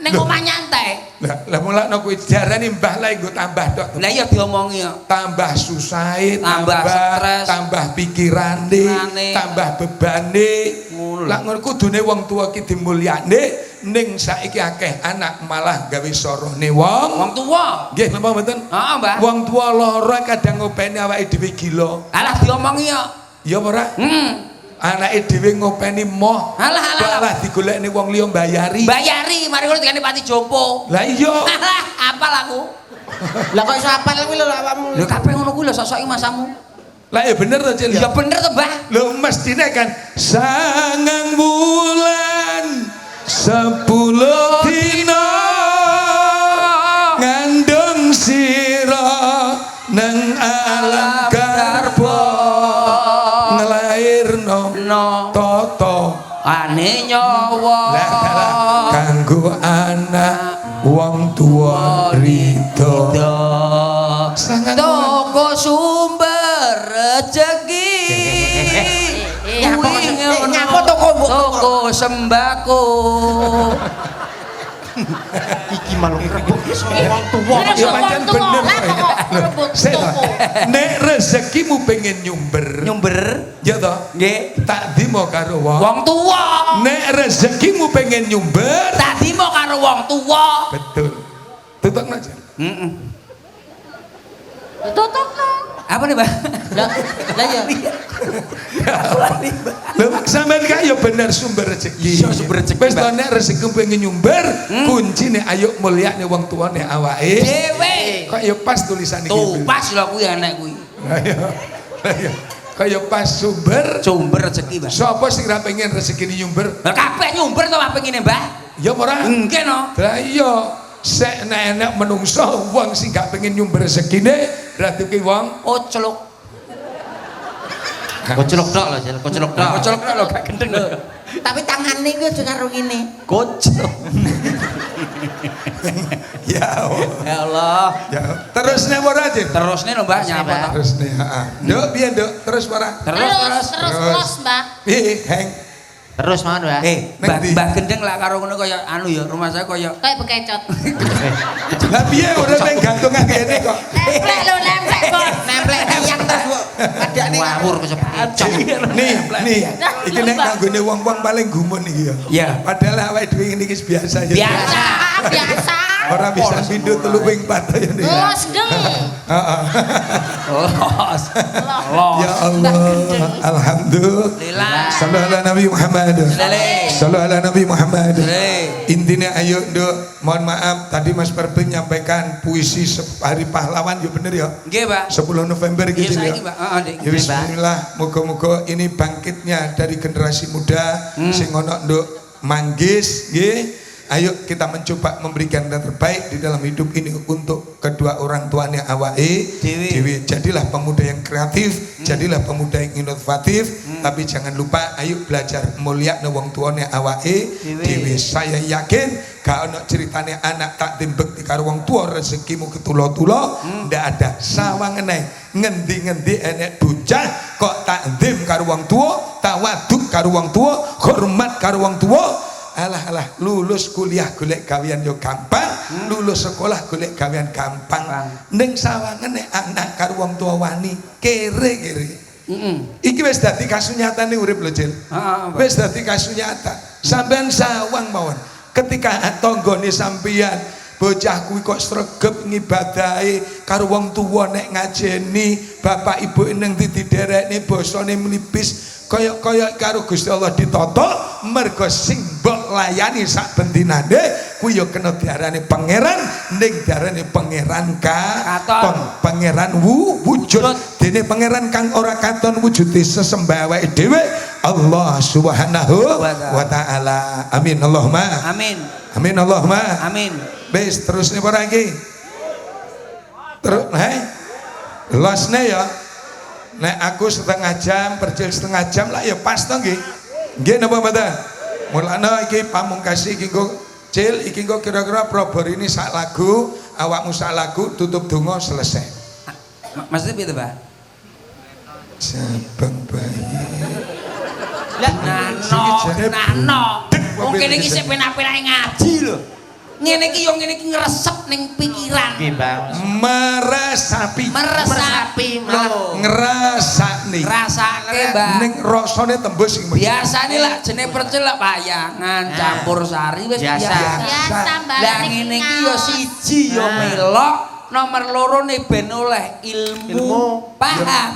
ning omah nyantai. Lah mulakno kuwi diarani mbah lah nggo tambah tok. Lah iya diomongi kok. Tambah susahe, Tambah stres. tambah pikirane, Pikirane. tambah bebane. Ngono lho. Lah ngono kudune wong tuwa ki dimulyane ning saiki akeh anak malah gawe sorone wong. Wong tuwa. Nggih napa mboten? Heeh, Mbah. Wong tuwa lara kadang ngopeni awake dhewe gila. Alah diomongi kok. Ya apa ora? Anake dhewe ngopeni moh. Alah. Malah digolekne wong liya mbayari. Bayari, mari ngono dikane pati jompo. Lah iya. Alah, apal aku. Lah kok iso apal kuwi lho awakmu. Lho kabeh ngono kuwi lho sok-sok masamu. Lah ya bener to Cil. Ya bener to, Mbah. Lho mestine kan sangang bulan 10 dina ngandung sira nang alam garba nglairno toto Ane nyawa. kanggo anak wong tuwa rido sangang bulan. Toko sumber rezeki. Nyapa toko mbok? Toko sembako. Iki malah rebut wong tuwa. Nek Ya wong pancen tuwa, bener. lah kok rebut Sik to. toko. Nek rezekimu pengen nyumber ya toh Nggih. tak dimo karo wong. Wong tuwa. Nek rezekimu pengen nyumber Tak dimo karo wong tuwa. betul. Tutupno aja. Tutupno. Apa nih, Mbak? Lah ya. Lho sampean kaya ya bener sumber rezeki. Iya, sumber rezeki, Wis to Mbak. nek rezekimu pengen nyumber, kuncine ayo mulyane wong tuane awake. Dewe. Kok ya pas tulisan iki. Tuh, pas lho kuwi enek kuwi. Kaya pas sumber. Sumber rezeki, Mbak. Sapa sing ra pengen rezekine nyumber? Lah kabeh nyumber to apa ngene, Mbah? Ya ora? Nggih no. Lah iya, sek enek menungso wong sing gak pengen nyumber rezekine, berarti ki wong Oclok. Koclok tok lho, Jel. Koclok tok. Oclok lho gak gendeng lho. Tapi tangane kuwi aja karo ngene. Koclok. ya Allah. Ya Allah. Ya, terus nek ora aja. Terus nih lho, Mbah, nyapa to? Terus nih, heeh. Nduk piye, Nduk? Terus ora? Terus close, Mbak. Piye, Heng? Terus mawon, Mbak. Mbah Gendeng lah karo ngono kaya anu ya, rumah saya kaya Kayak bekecot. Lah piye udah pengen gantungan kene kok. Nemplek lho, nemplek, Bos. Nemplek tiyang terus Bu. Padane Ngawur kesepecok. Nih, iki nek kanggone wong-wong paling gumun iki ya. ya. Padahal awake dhewe ngene iki biasa ya. Biasa. Biasa. Ora bisa pindho 3 ping 4 ya. Nek. Los deng. Heeh. Los. Ya Allah, alhamdulillah. Sallallahu ala Nabi Muhammad. Sallallahu ala Nabi Muhammad. Intinya ayo Nduk, mohon maaf tadi Mas Perben menyampaikan puisi Hari Pahlawan ya bener ya. Nggih, Pak. 10 November Iya gitu ya. saiki, Pak. Heeh, Dik. Ya bismillah, moga-moga ini bangkitnya dari generasi muda sing ono Nduk manggis nggih. Ayo kita mencoba memberikan yang terbaik di dalam hidup ini untuk kedua orang tuanya awake dewi. Jadilah pemuda yang kreatif, jadilah pemuda yang inovatif, tapi jangan lupa ayo belajar mulia wong tuane awake dewi. Saya yakin gak ono ceritane anak tak timbek karo wong tua rezekimu ketulo-tulo, ndak ada sawang eneh. Ngendi-ngendi enek bocah kok tak ndim karo wong tua, tawaduk karo wong tua, hormat karo wong tua. Alah lulus kuliah golek gawean yo gampang, lulus sekolah golek gawean gampang. Ning sawangane anak karo wong tua wani kere. Iki wis dadi kasunyatane urip lho, Jil. Wis dadi kasunyata. Sampeyan sawang mawon. Ketika tanggane sampeyan bocah kuwi kok sregep ngibadahi karo wong tuwa nek ngajeni, bapak ibu ning diderekne basane mlipis kaya karo Gusti Allah ditata mergo sing mbok layani sak bendinane kuwi ya kena diarani pangeran ning diarani pangeran katon pangeran wujud dene pangeran kang ora katon wujude sesembah awake dhewe Allah Subhanahu wa taala. Amin Allahumma. Amin. Amin Allahumma. Amin. Wis terus nih para iki. Terus losne ya. Nek aku setengah jam, Percil setengah jam lah ya pas to nggih. Nggih napa mboten? Mulane iki pamungkas iki nggo Cil iki nggo kira-kira probor ini sak lagu, awakmu sak lagu tutup donga selesai. Maksudnya piye to, Pak? Sabang bayi. Lah nano. Wong kene iki sik penak-penake ngaji lho. Ngene iki yo ngene iki ngresep ning pikiran. Nggih, Bang. Meresapi. Lho. Ngrasakne. Rasane, Mbak. Ning rasane tembus sing Biasane lah jeneng Percil lah bayangan campur sari wis Biasa. Biasa Mbak. Lah ngene iki yo siji yo melok, nomor loro ne ben oleh ilmu. Paham?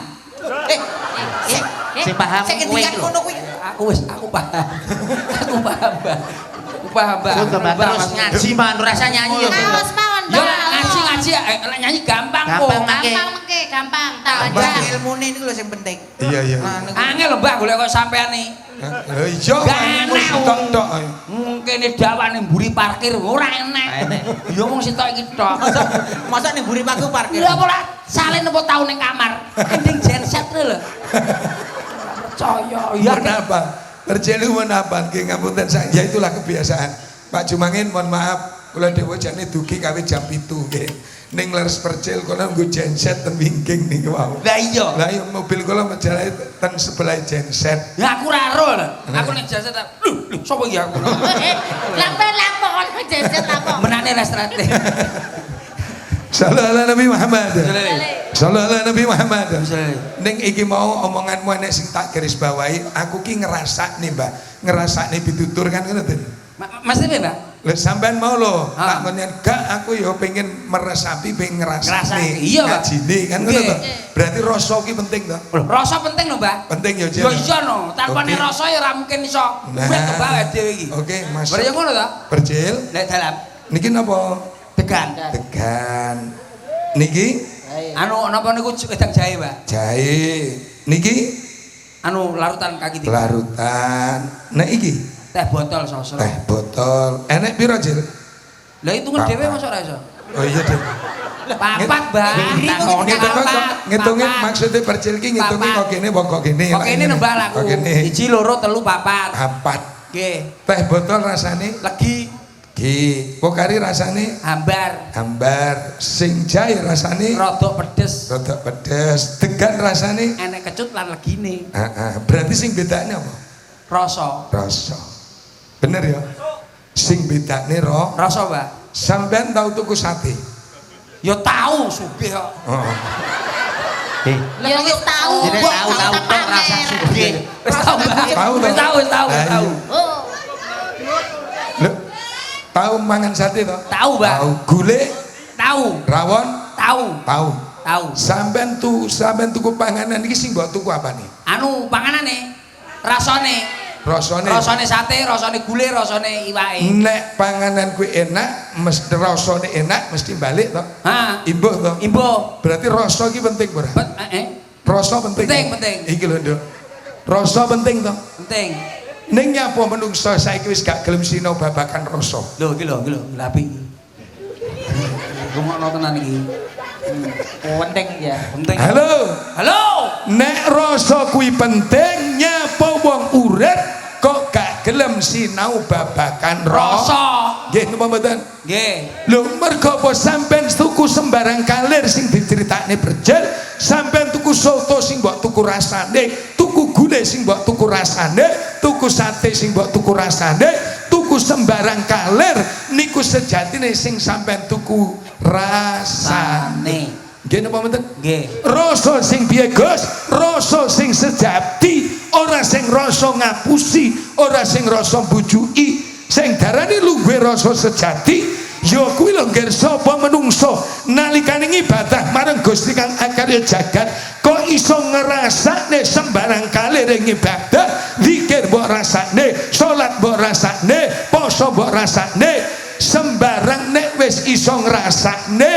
Sing paham Sing kowe ngendikan iki lho. ngono kuwi. Aku paham. Aku paham, Mbak. Aku paham, Mbak. Terus terus ngaji mah rasa nyanyi ya. Kaos mawon, Yo Mbak. ngaji lek nyanyi gampang kok. Gampang, Mbak. Gampang mengke, gampang. Tak Bang aja. ilmune niku lho sing penting. Iya iya. Angel lho, Mbak, golek kok sampean iki. Lho iya Gak tok tok. Kene dawane mburi parkir ora enak. Ya wong sitok iki tok. Masa ning mburi paku parkir. Lha ora salin apa tau ning kamar. Ending genset lho. Percaya ya Kenapa? Percelu menapa? Nggih ngapunten ya itulah kebiasaan. Pak Jumangin mohon maaf, kula dhewe jane dugi kawe jam 7 nggih. Ning leres Percil kula nggo genset ten wingking niku wau. Lah iya. Lah iya mobil kula menjalai ten sebelah genset. Ya aku ora ero lho. Aku ning genset lho sapa iki aku. Lapo kon jejet lapo. Menane restrate. Sallallahu alaihi Nabi Muhammad. Sallallahu alaihi Nabi Muhammad. Ning iki mau omonganmu enek sing tak garis bawahi, aku ki ngerasakne, Mbak. Ngerasakne pitutur kan ngono to. Mas piye, Mbak? Lha sampean mau lho, Ah. tak ngonen gak aku ya pengen meresapi, pengen ngrasakne. Ngrasakne, iya, Mbak. Ngajine kan ngono to. Nggih. Berarti rasa ki penting to. Rasa penting lho, Mbak. Penting ya, Ya iya no, tanpane Oke. rasa ya ora mungkin iso Nah. urip kebawa dhewe iki. Oke, Mas. Bar ya ngono to? Percil. Lek dalam Niki napa? degan. Degan. Niki Anu napa niku wedang jahe, Mbak? jahe. Niki Anu larutan kaki tiga. larutan. Nah iki Teh botol sosro. teh botol. Enek piro, Cil? Lah hitungan dhewe mosok ora iso. Oh iya, Cil. Papat, Mbak. Ngitungin maksudnya Percil ki ngitungi kok kene kok kene. Kok kene nembah laku. Kok kene. 1 2 3 4. Papat. Nggih. Teh botol rasane Legi Ki, pokari rasane hambar, hambar, sing jahe rasane rodok pedes, rada pedes, degan rasane. enek kecut lan legine. Berarti sing bedane apa? Rasa. Rasa. Bener ya? Sing bedane Rasa, Mbak. sampean tau tuku sate? Ya tahu sugih kok. Oh. Ya wis tahu. Jadi tahu tok rasa sugih. Wis tahu, Mbak. Tahu, Wis tahu, wis tahu, wis tahu. Oh, Lho, tahu mangan sate to? Tahu, Mbak. Tahu. Gule, Tahu. rawon, Tahu. tahu. Tahu. Sampean tuku panganan iki sing mbok tuku apa nih? Anu panganane rasane. Rasane. Rasane sate, rasane gule, rasane iwake. Nek panganan kuwi enak, mesti rasane enak, mesti balik to. Ha, Imbuh to. imbo. Berarti rasa iki penting ora? Rasa penting. Penting. Iki lho, Nduk. Rasa penting to. Penting. Ning nyapa menungso saiki wis gak gelem sinau babakan rasa. Lho, iki lho, lapi. Rungokno tenan iki. Penting ya. Penting. Halo. Halo. Nek rasa kuwi penting, nyapa wong urip kok gak gelem sinau babakan Rasa. Nggih napa mboten? Nggih. Lho mergo apa sampean tuku sembarang kalir sing diceritakne Percil, sampean tuku soto sing mbok tuku rasane, tuku gule sing mbok tuku rasane, tuku sate sing mbok tuku rasane, tuku sembarang kalir niku sejatine sing sampean tuku rasane. Nggih napa mboten? Nggih. Rasa sing piye, Gus? Rasa sing sejati, ora sing rasa ngapusi, ora sing rasa bujuki. Sing darani luwih rasa sejati ya kuwi lho ngger sapa menungso nalikane ibadah marang Gusti kang akarya jagat kok iso ngrasakne sembarang kali ring ibadah, zikir mbok rasakne, salat mbok rasakne, poso mbok rasakne, sembarang nek wis iso ngrasakne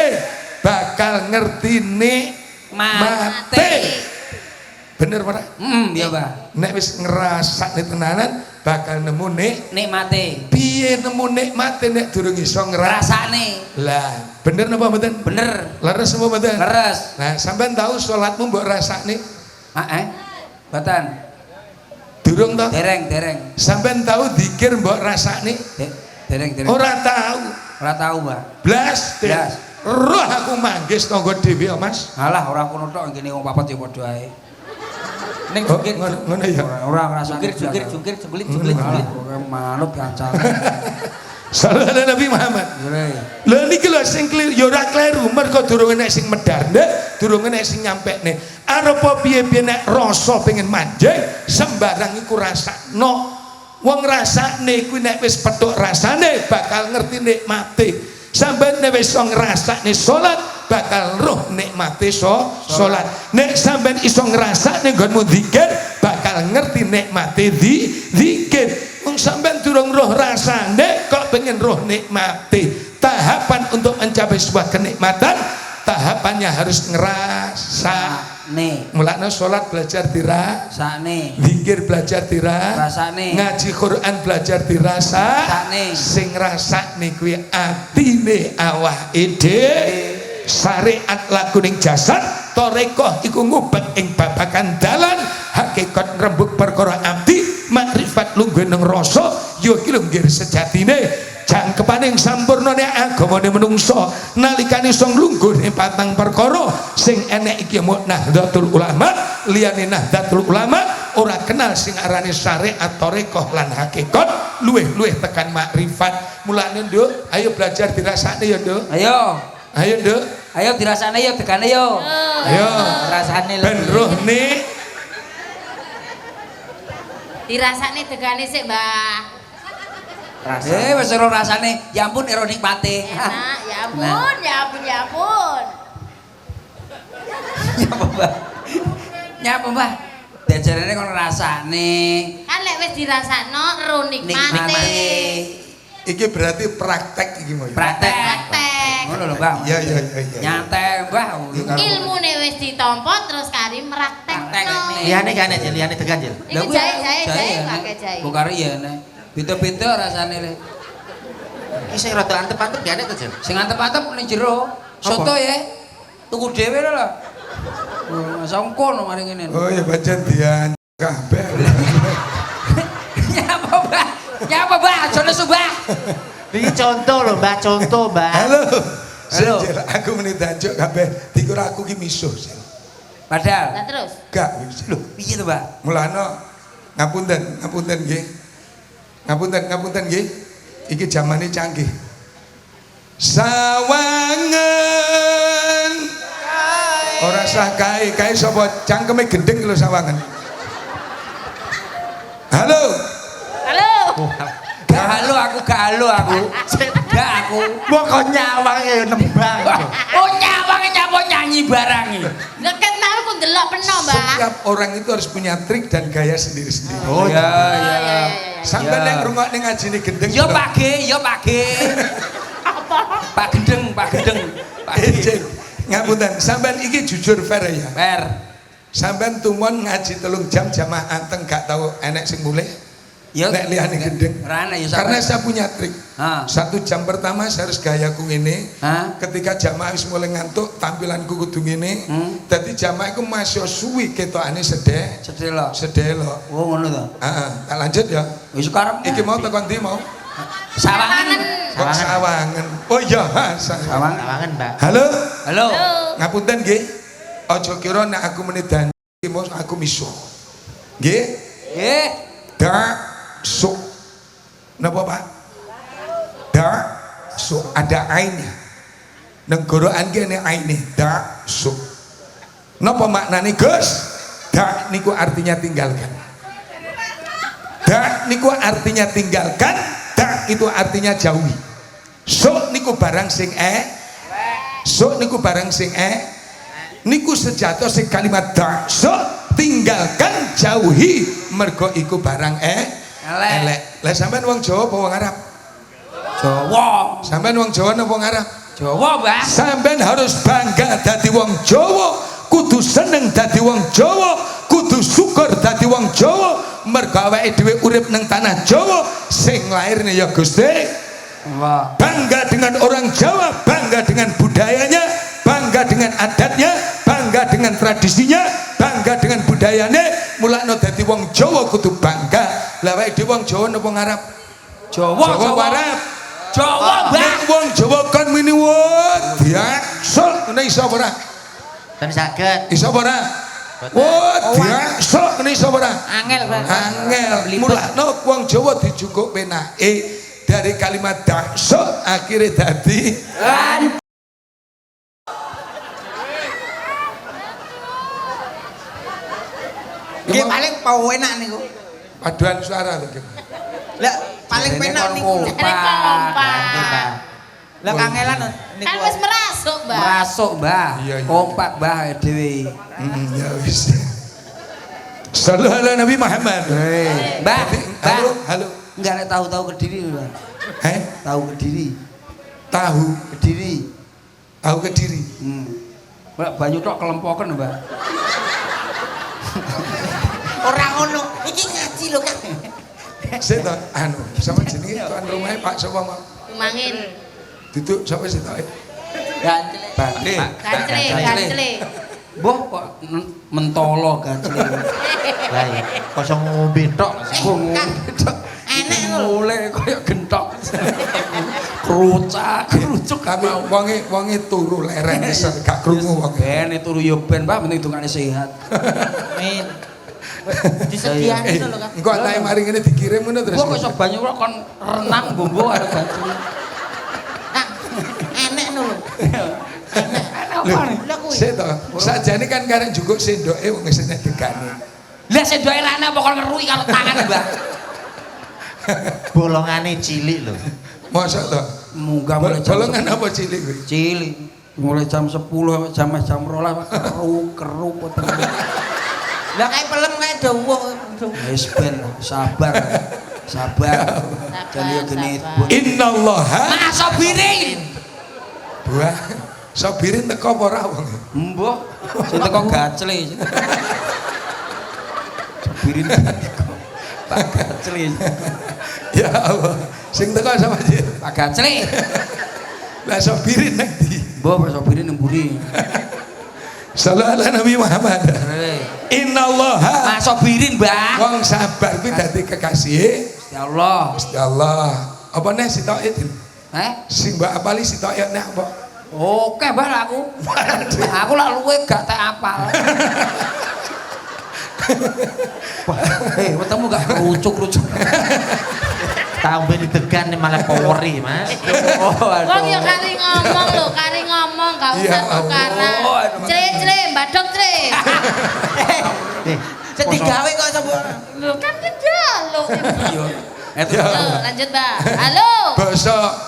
bakal ngerti nikmate. Bener ora? Iya, Mbah. Nek wis ngrasakne tenanan bakal nemu Nikmate. piye nemu nikmate nek durung iso Rasane. Lah, bener napa mboten? Bener. Leres apa mboten? Leres. Nah, sampean tahu salatmu mbok rasakne? Mboten. Durung toh? Dereng. Sampean tahu zikir mbok rasakne? Dereng. Ora tahu. Ora tahu, Mbah. Blas. Blas. Roh aku manggis tangga dhewe ya, Mas. Alah, ora kono tok ngene wong papat ya padha ae. Ning Oh, jungkir. ngono ya. Ora ngrasani. Jungkir, junglit. Manut kancane. Sallallahu alaihi Nabi Muhammad. Lha niki lho sing kliru ya ora kleru mergo durung enek sing medharne, durung enek sing nyampekne. Arepa piye-piye nek rasa pengen manjing sembarang iku rasakno. Wong rasakne kuwi nek wis petuk rasane bakal ngerti nikmate. Sampeyan nek wis iso ngrasakne salat bakal roh nikmate salat. Nek sampeyan iso ngrasakne nggonmu zikir bakal ngerti nikmate zikir. Wong sampeyan durung roh rasane kok pengen roh nikmate. Tahapan untuk mencapai sebuah kenikmatan, tahapannya harus ngrasakne. Mulane salat belajar dirasakne, zikir belajar dirasakne, ngaji Quran belajar dirasakne. Sing ngrasakne kuwi atine awake dhewe. Syariat lakuning jasad, tarekah iku ngubek ing babagan dalan, hakikat rembug perkara abdi, makrifat lungguhing rasa, ya iki lho nggih sejatine jangkepane sampurnane agamane menungso nalikane iso nglungguhne patang perkara sing enek iki mu Nahdlatul Ulama, liyane Nahdlatul Ulama ora kenal sing arane syariat, tarekah lan hakikat, luweh-luweh tekan makrifat. Mulane Nduk, ayo belajar dirasakne ya Nduk. Ayo Nduk. Ayo dirasane yo, tegane yo. Ayo Rasane ben rohne Dirasakne degane sik, Mbah. Wis ora rasane, ya ampun ero nikmate. Enak, ya ampun, ya ampun, ya ampun. Nyapa, Mbah? Diajarane kono rasane. Kan lek wis dirasakno ro nikmate. iki berarti praktek iki mau. Praktek. Ngono lho, Mbah. Iya. Nyantai, Mbah. Ilmune wis ditampa terus kari mraktekno. Liyane kan Jil, liyane tekan Jil. Iki jahe, pakai jahe. Kok karo ya nek. Beda-beda rasane le. Iki sing rada antep-antep ya nek to Jil. Sing antep-antep ning jero. Soto ya. Tuku dhewe lho. Sangkono mari ngene. Oh ya pancen dian kabeh. Nyapa, Mbah? Nyapa, Mbah? Aja nesu, Mbah. Iki contoh lho, Mbah, contoh, Mbah. Halo. Halo. Sejel aku meni danjuk kabeh dikira aku ki misuh. Padahal. Lah terus. Gak lho. Piye to, Mbah? Mulane ngapunten nggih. Ngapunten nggih. Iki zamane canggih. Sawangan. Ora sah kae sapa cangkeme gendeng lho sawangan. Halo. Gak aku. Gak aku. Kok nyawang ya nembang. Oh nyawang nyapa nyanyi barangi. Leket mau ku ndelok peno, Mbah. Setiap orang itu harus punya trik dan gaya sendiri-sendiri. Oh iya. Sampai yang ngrungokne ngajine gendeng. Yo Pak G. Pak Gendeng. Ngapunten, sampean iki jujur fair ya. Fair. Sampean tumon ngaji 3 jam jamaah anteng gak tahu enek sing mulih. Yo Nek liyane gendeng. Rana yo Karena saya punya trik. Ha. 1 jam pertama saya harus gayaku ngene. Ha? Ketika jamaah wis mulai ngantuk, tampilanku kudu ngene. Dadi jamaah iku masih suwi ketokane sedek. Sedelo. Sedelo. Oh ngono to. Heeh, tak lanjut ya. Wis karep. Iki mau tekan ndi mau? Sawangan. Kok sawangan. Oh iya, sawangan. Sawangan, Mbak. Halo. Halo. Ngapunten nggih. Aja kira nek aku meni dan aku misuh. Nggih? Nggih. Dak su. Napa, Pak? Dak su ada ainnya. Nenggorokan kene aine dak su. Napa maknane, Gus? Dak niku artinya tinggalkan. Dak niku artinya tinggalkan, dak itu artinya jauhi. Su niku barang sing su niku barang sing niku sejatuh sing kalimat dak su tinggalkan jauhi mergo iku barang elek. Lah sampean wong Jawa apa wong Arab? Jawa. Sampean wong Jawa napa wong Arab? Jawa, Mbah. Sampean harus bangga dadi wong Jawa, kudu seneng dadi wong Jawa, kudu syukur dadi wong Jawa mergo awake dhewe urip nang tanah Jawa sing lairne ya Gusti Allah. Bangga dengan orang Jawa, bangga dengan budayanya, bangga dengan adatnya, bangga dengan tradisinya, bangga dengan budayanya. Mulane dadi wong Jawa kudu bangga. Lah awake dhewe wong Jawa napa ngarep? Jawa Arab. Jawa Mbah. Wong Jawa kon mini wot diaksok ngene iso apa ora? Dan saged. Iso apa ora? Wot diaksok ngene iso apa ora? Angel, Pak. Angel. Mulane wong Jawa dijukuk penake dari kalimat daksok akhirnya dadi Nggih paling pau enak niku. paduan suara lho. Lah paling penak niku. Kompak. Lah kangelan niku. Kan wis merasuk, Mbak. Merasuk, Mbah. Iya, iya. Kompak, Mbah dhewe. Ya wis. Sallallahu ala Nabi Muhammad. Mbah, Halo, Mbah. halo. Enggak ada tahu-tahu Kediri, Mbah. Tahu Kediri. Tahu, Kediri. tahu Kediri. Mbak banyu tok kelempoken, Mbak. Ora ngono. Iki ngaji lho, Kang. Sik to, anu, sama jenenge tuan rumahe Pak sapa mau? Mangin. Duduk sapa sih to? Gancel. Bakle. Gancele. Mbah kok mentolo gajle. Lah iya, kosong ngombe tok. Enak lho. Mulai koyo gentok. Kerucuk Tapi wonge turu lereng iso gak krungu wonge. Ben turu yo ben, Mbah, penting dungane sehat. Amin. Disediani lho, Kang. Engko anake mari ngene dikirim ngono terus. Mbah kok iso banyu kok kon renang bombo karo gajle. Kang, enak lho. Lho, sik to. Sajane kan karek njukuk sendoke wong wis enek degane. Lah sendoke lane apa kon ngerui karo tangan, Mbah? Bolongane cilik lho. Mosok to. Munggah mulai jam Bolongan apa cilik kuwi? cilik. Mulai jam 10 sampai jam 12 keru potong. Lah kae pelem kae dawuh. Wis ben sabar. Sabar. Jadi yo gene Innallaha Mas Sobirin. buah Sobirin teko apa ora wong? Mbah, sing teko gacle. Sobirin teko. Pak Gacle. Ya Allah, sing teko sama sih. Pak Gacle. Lah Sobirin nek ndi? Mbah, Pak Sobirin nemburi. Sallallahu ala Nabi Muhammad. Innallaha Mas Sobirin, Mbah. wong sabar kuwi dadi kekasih Ya Allah. Gusti Allah. Apa nek sitoke sing mbak apali sitoke nek apa? Oke, Mbah aku. Aku lak luwe gak tak apal. Ketemu gak kerucuk-kerucuk. Tahu ben didegan malah poweri, Mas. Wong ya kari ngomong lho, kari ngomong gak usah Iya, tukaran. Cre, mbadok cre. Sing digawe kok sapa? Lho kan kejaluk. Iya. Lanjut, Mbak. Halo.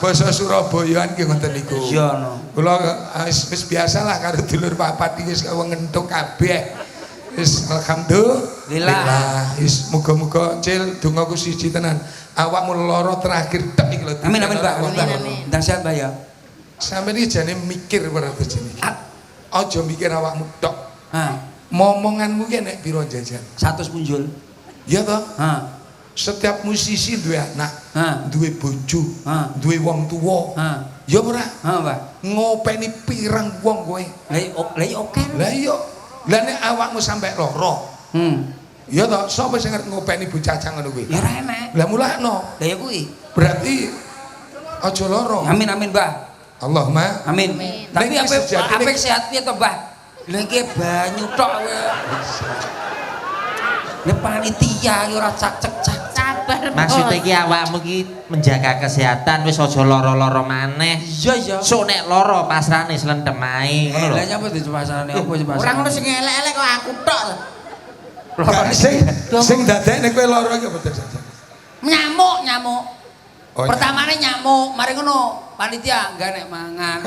Basa Surabayaan ki ngoten niku. Iya no. Kula wis biasalah karo dulur papat iki wis wong ngentuk kabeh. Wis alhamdulillah. Wis muga-muga cil dongaku siji tenan. Awakmu lara terakhir tek iki lho. Amin amin, Pak. Amin. Ndang sehat, Mbak ya. Sampe iki jane mikir ora jenenge. Aja mikir awakmu tok. Momonganmu ki nek pira jajan? 100 punjul. Iya toh? Ha. Setiap musisi duwe anak, Ha. duwe bojo, Ha. duwe wong tuwa. Ha. Ya ora? Ha, Mbak. Ngopeni pirang wong kowe. Lah oke. Lah iya. Lah nek awakmu sampe lara, ya toh sapa sing ngerti ngopeni bocah ngono kuwi? Ya ora enak. Lah mulakno. Lah ya kuwi. Berarti aja lara. Amin amin, Mbah. Allahumma Amin. Tapi Nek wis sejatine- apa sehat piye to, Mbah? Lah iki banyu tok kowe. Nek panitia ya ora cak-cek. Sabar. Maksudnya iki awakmu iki menjaga kesehatan wis aja lara-lara maneh. Iya ya. Sok nek lara pasrane slendem ae ngono Lah lho. nyapa dipasarane apa sih Ora ngono sing elek-elek kok aku tok. Gak, sing dadekne kowe lara iki apa terjadi? Nyamuk. Oh, Pertamane nyamuk, mari ngono panitia enggak nek mangan.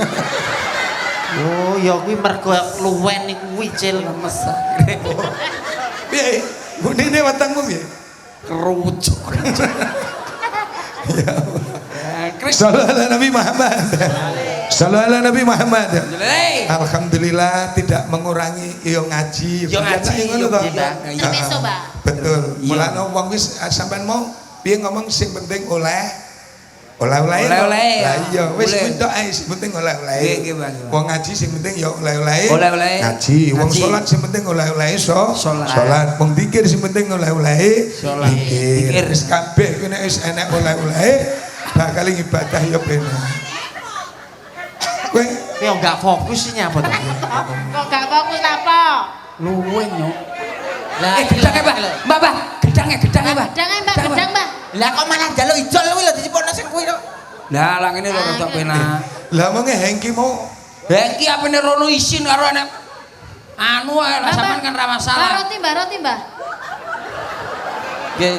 Oh, ya kuwi mergo luwen iku kuwi cil. Lemes. piye? Bunine wetengmu piye? Kerucuk. Sallallahu Nabi Muhammad. Sallallahu alaihi Nabi Muhammad. Jelek. Alhamdulillah tidak mengurangi yo ngaji. Yo ngaji, ngono to. Besok besok, Mbak. Betul. Iya. Mulane wong wis sampean mau piye ngomong sing penting oleh oleh-oleh. Oleh-oleh. Lah iya wis Boleh. mentok ae sing penting oleh-oleh. Nggih, nggih, Bang. Wong ngaji sing penting ya oleh-oleh. Oleh-oleh. Ngaji. Wong Ngaji. salat sing penting oleh-oleh Salat. salat. Wong zikir sing penting oleh-oleh Salat. zikir. Zikir. Wis kabeh kene wis enek oleh-oleh bakal ibadah ya penak. Kowe Kowe enggak fokus sih nyapa to? Kok gak fokus apa? Luwe nyok. Lah Gedangnya Mbak. Mbak. Gedangnya, Mbak. Gedang, Mbak, gedang, Mbak. lah kok malah njaluk ijol kuwi lho disipokno sing kuwi lho. Lah lang ini lho rada penak. lah menge hengki mau Hengki apane rono isin karo enek anu ae lah Mbak, sampean kan ra Mbak, masalah. roti, Mbak, roti, Mbak. Nggih.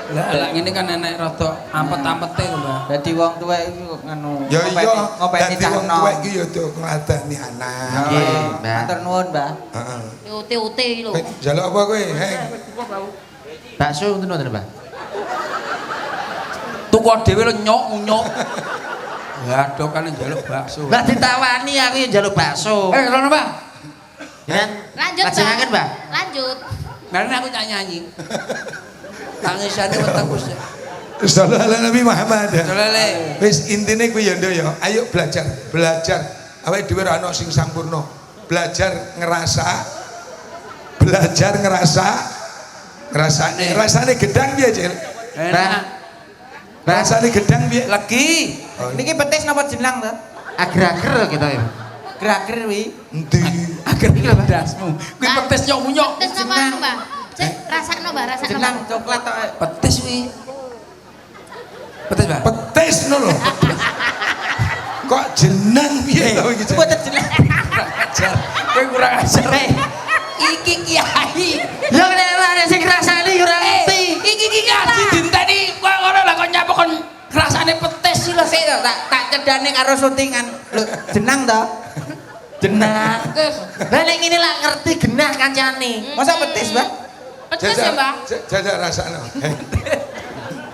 Lah lang ini kan enek rada ampet-ampete lho, Mbak. Dadi wong tuwek iki kok nganu ya iya ngopeni dadi cah wong enom. tuwek iki ya do ngladani anak. Nggih, Mbak. matur nuwun, Mbak. Heeh. Ute-ute lho. Kowe njaluk apa kowe? Heng. Bakso untuk nonton Mbak. Tuku dhewe lho nyok. Ya do kan njaluk bakso. Lah ditawani aku ya njaluk bakso. Rono, Mbak. Kan? Lanjut, Mbak. Lajengaken, Mbak. Lanjut. Karena aku nyanyi. Tangisane weteng Gus. Sallallahu alaihi Nabi Muhammad. Lele. Wis intine kuwi ya nduk ya. Ayo belajar. Awake dhewe ora ana sing sampurna. Belajar ngrasane. Rasane gedang piye, Cil? Enak. Rasane gedang piye? Lagi. Niki petis napa jenlang to? Ager-ager gitu ya. Grager wi. Endi? Agar iki lho dasmu. Kuwi petis nyok-nyok. Tes napa anu, Mbak? Cek rasakno, Mbak, rasakno. Jenlang coklat tok. Petis wi. Petis, Mbak. Petis no lho. Kok jeneng piye to iki? Cil? Mboten jenlang. Ajar. Kowe kurang ajar. Iki kiai. Ya nek sing rasane ora ngerti. Iki ngaji dinteni kok ngono lah kok nyapa kon rasane petis lho sik Tak cedane karo syutingan. Lho, jenang to? Genah. Lah nek ngene lah ngerti genah kancane. Masa petis, Mbak? Pedes ya, Mbak? Jajak rasane.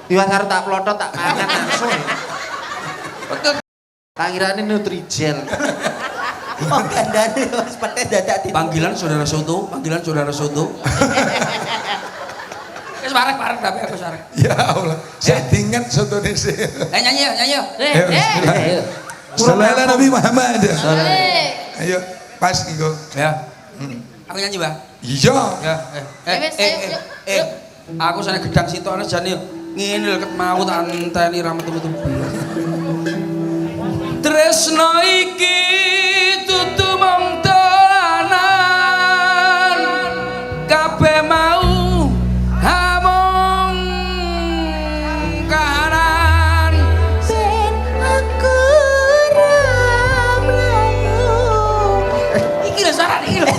Iwak karo tak plotot tak mangan langsung. Tak kirane Nutrijel. Oh, gandane wis petis dadak di. Panggilan saudara soto. Wis parek tapi aku sarek. Ya Allah. Saya diingat sotone sih. Nyanyi yuk. Sallallahu alaihi Nabi Muhammad. Eh. Ayo pas iku. Ya. Aku nyanyi, Mbak. Iya. Ya. Wes, yuk. Aku sana gedang sitone jane ngene lho ket mau tak anteni ra metu-metu. Tresno iki tutu mong dolanan kabeh mau hamong kahanan Ben aku ramlayu. iki lho suarane iki lho.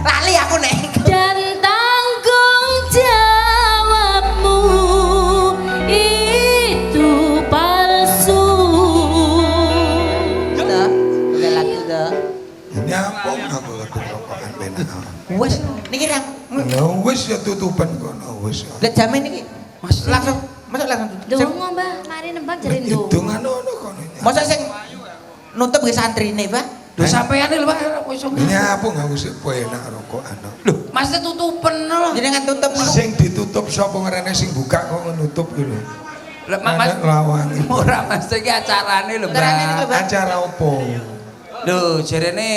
Lali aku nek. Dan tanggung jawabmu itu palsu. Udah lagu dah. Nyapung aku lagi rokokan benak. Wes niki rang. Ya wis ya tutupan kono wis. Lihat jamin niki. Langsung masuk langsung. Dongo, Mbah, mari nembang jare ndonga. Hitungan ono kono. Masa sing nutup nggih santrine, Pak? Lho sampeyan lho Pak wis Nyapung aku sik enak rokokan. lho Mas tutupen lho. Jenengan tutup niku. Sing ditutup sapa ngrene sing buka kok nutup iki lho. Lah Mas lawang. ora Mas iki acarane lho, Acarane niku, Mbak. Mbak. Acara opo? Lho jarene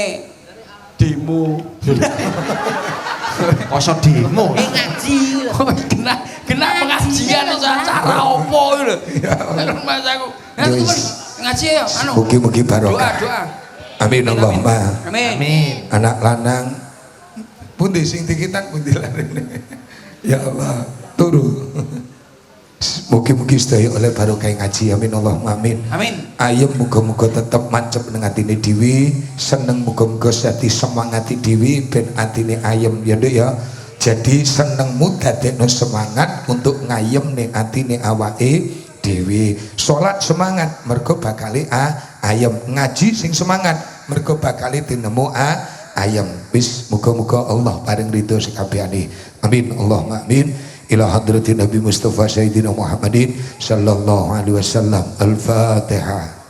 demo. Koso demo. Ngaji lho. Kena pengajian iso acara opo lho. Mas aku. Ngaji ya anu. Mugi-mugi barokah. Doa. Amin Allahumma. Amin. Anak lanang pundi sing dikitan pundi larene. Ya Allah, turu. Mugi-mugi sedaya oleh barokah ngaji. Amin Allahumma amin. Amin. Ayem muga-muga tetep mancep ning atine dhewe, seneng muga-muga dadi semangati dhewe ben atine ayem ya Nduk ya. Jadi senengmu dadekno semangat untuk ngayem ning atine awake dhewe. Salat semangat mergo bakale ayem, ngaji sing semangat mergo bakale tinemu ayem. Wis muga-muga Allah paring ridho sekabehane. Amin Allahumma amin. Ila hadratin Nabi Mustafa Sayyidina Muhammadin sallallahu alaihi wasallam. Al-Fatihah.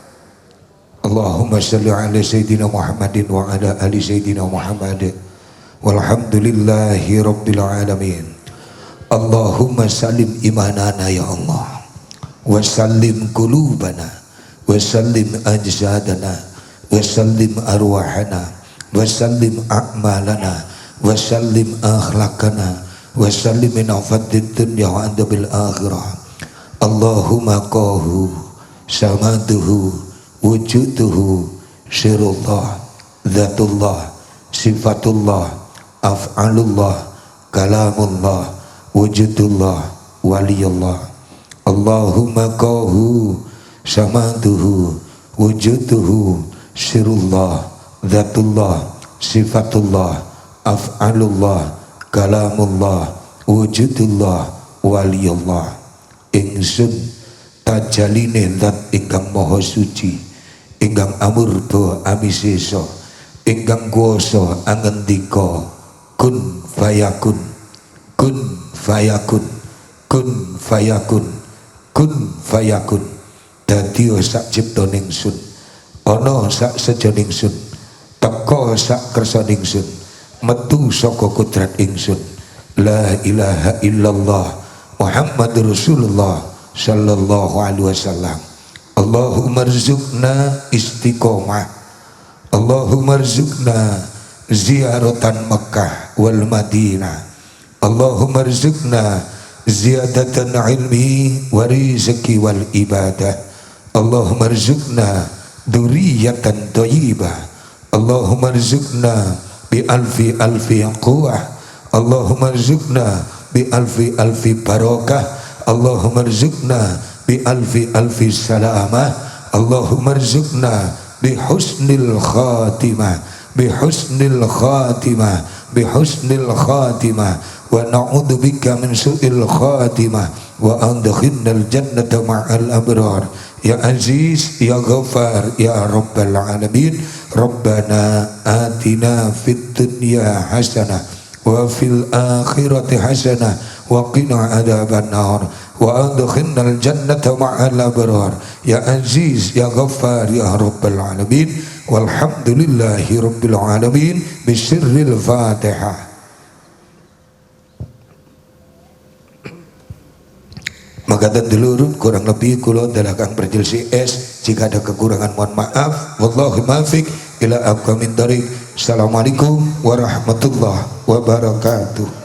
Allahumma salli ala Sayyidina Muhammadin wa ala ali Sayyidina Muhammad walhamdulillahi rabbil alamin. Allahumma salim imanana ya Allah wa sallim qulubana wa sallim ajsadana wa sallim arwahana wa sallim a'malana wa sallim akhlaqana wa sallim min afatid dunya wa adabil akhirah. Allahumma qahu samatuhu wujuduhu sirullah dzatullah sifatullah af'alullah kalamullah wujudullah waliyullah. Allahumma qahu samatuhu wujuduhu sirullah dzatullah sifatullah af'alullah kalamullah wujudullah waliyullah. Ingsun tajaline zat ingkang maha suci, ingkang amurba amisesa, ingkang kuwasa angendika kun fayakun, kun fayakun, kun fayakun, kun fayakun. Dadi sak ciptaning sun, ana sak sejaning sun, teka sak kersaning sun, metu saka kudrat ingsun. La ilaha illallah Muhammadur Rasulullah sallallahu alaihi wasallam. Allahumma rzuqna istiqomah, Allahumma rzuqna ziyaratan Makkah wal Madinah, Allahumma rzuqna ziyadatan ilmi wa rizqi wal ibadah, Allahumma rzuqna dzurriyyatan thayyibah, Allahumma rzuqna bi alfi alfi quwwah, Allahumma rzuqna bi alfi alfi barakah, Allahumma rzuqna bi alfi alfi salamah, Allahumma rzuqna bi husnil khatimah, bi husnil khatimah, bi husnil khatimah, wa na'udzu bika min su'il khatimah, wa adkhilnal jannata ma'al abrar. Ya Aziz ya Ghaffar ya Rabbal alamin. Rabbana atina fid dunya hasanah wa fil akhirati hasanah wa qina adzaban nar wa adkhilnal jannata ma'al abrar. Ya Aziz ya Ghaffar ya Rabbal alamin. Walhamdulillahi rabbil alamin. Bisirril Fatihah. Makatan dulur kurang lebih kula dalakang Berjil CS. Jika ada kekurangan mohon maaf. Wallahu muwaffiq ila aqwamit thoriq. Assalamualaikum warahmatullahi wabarakatuh.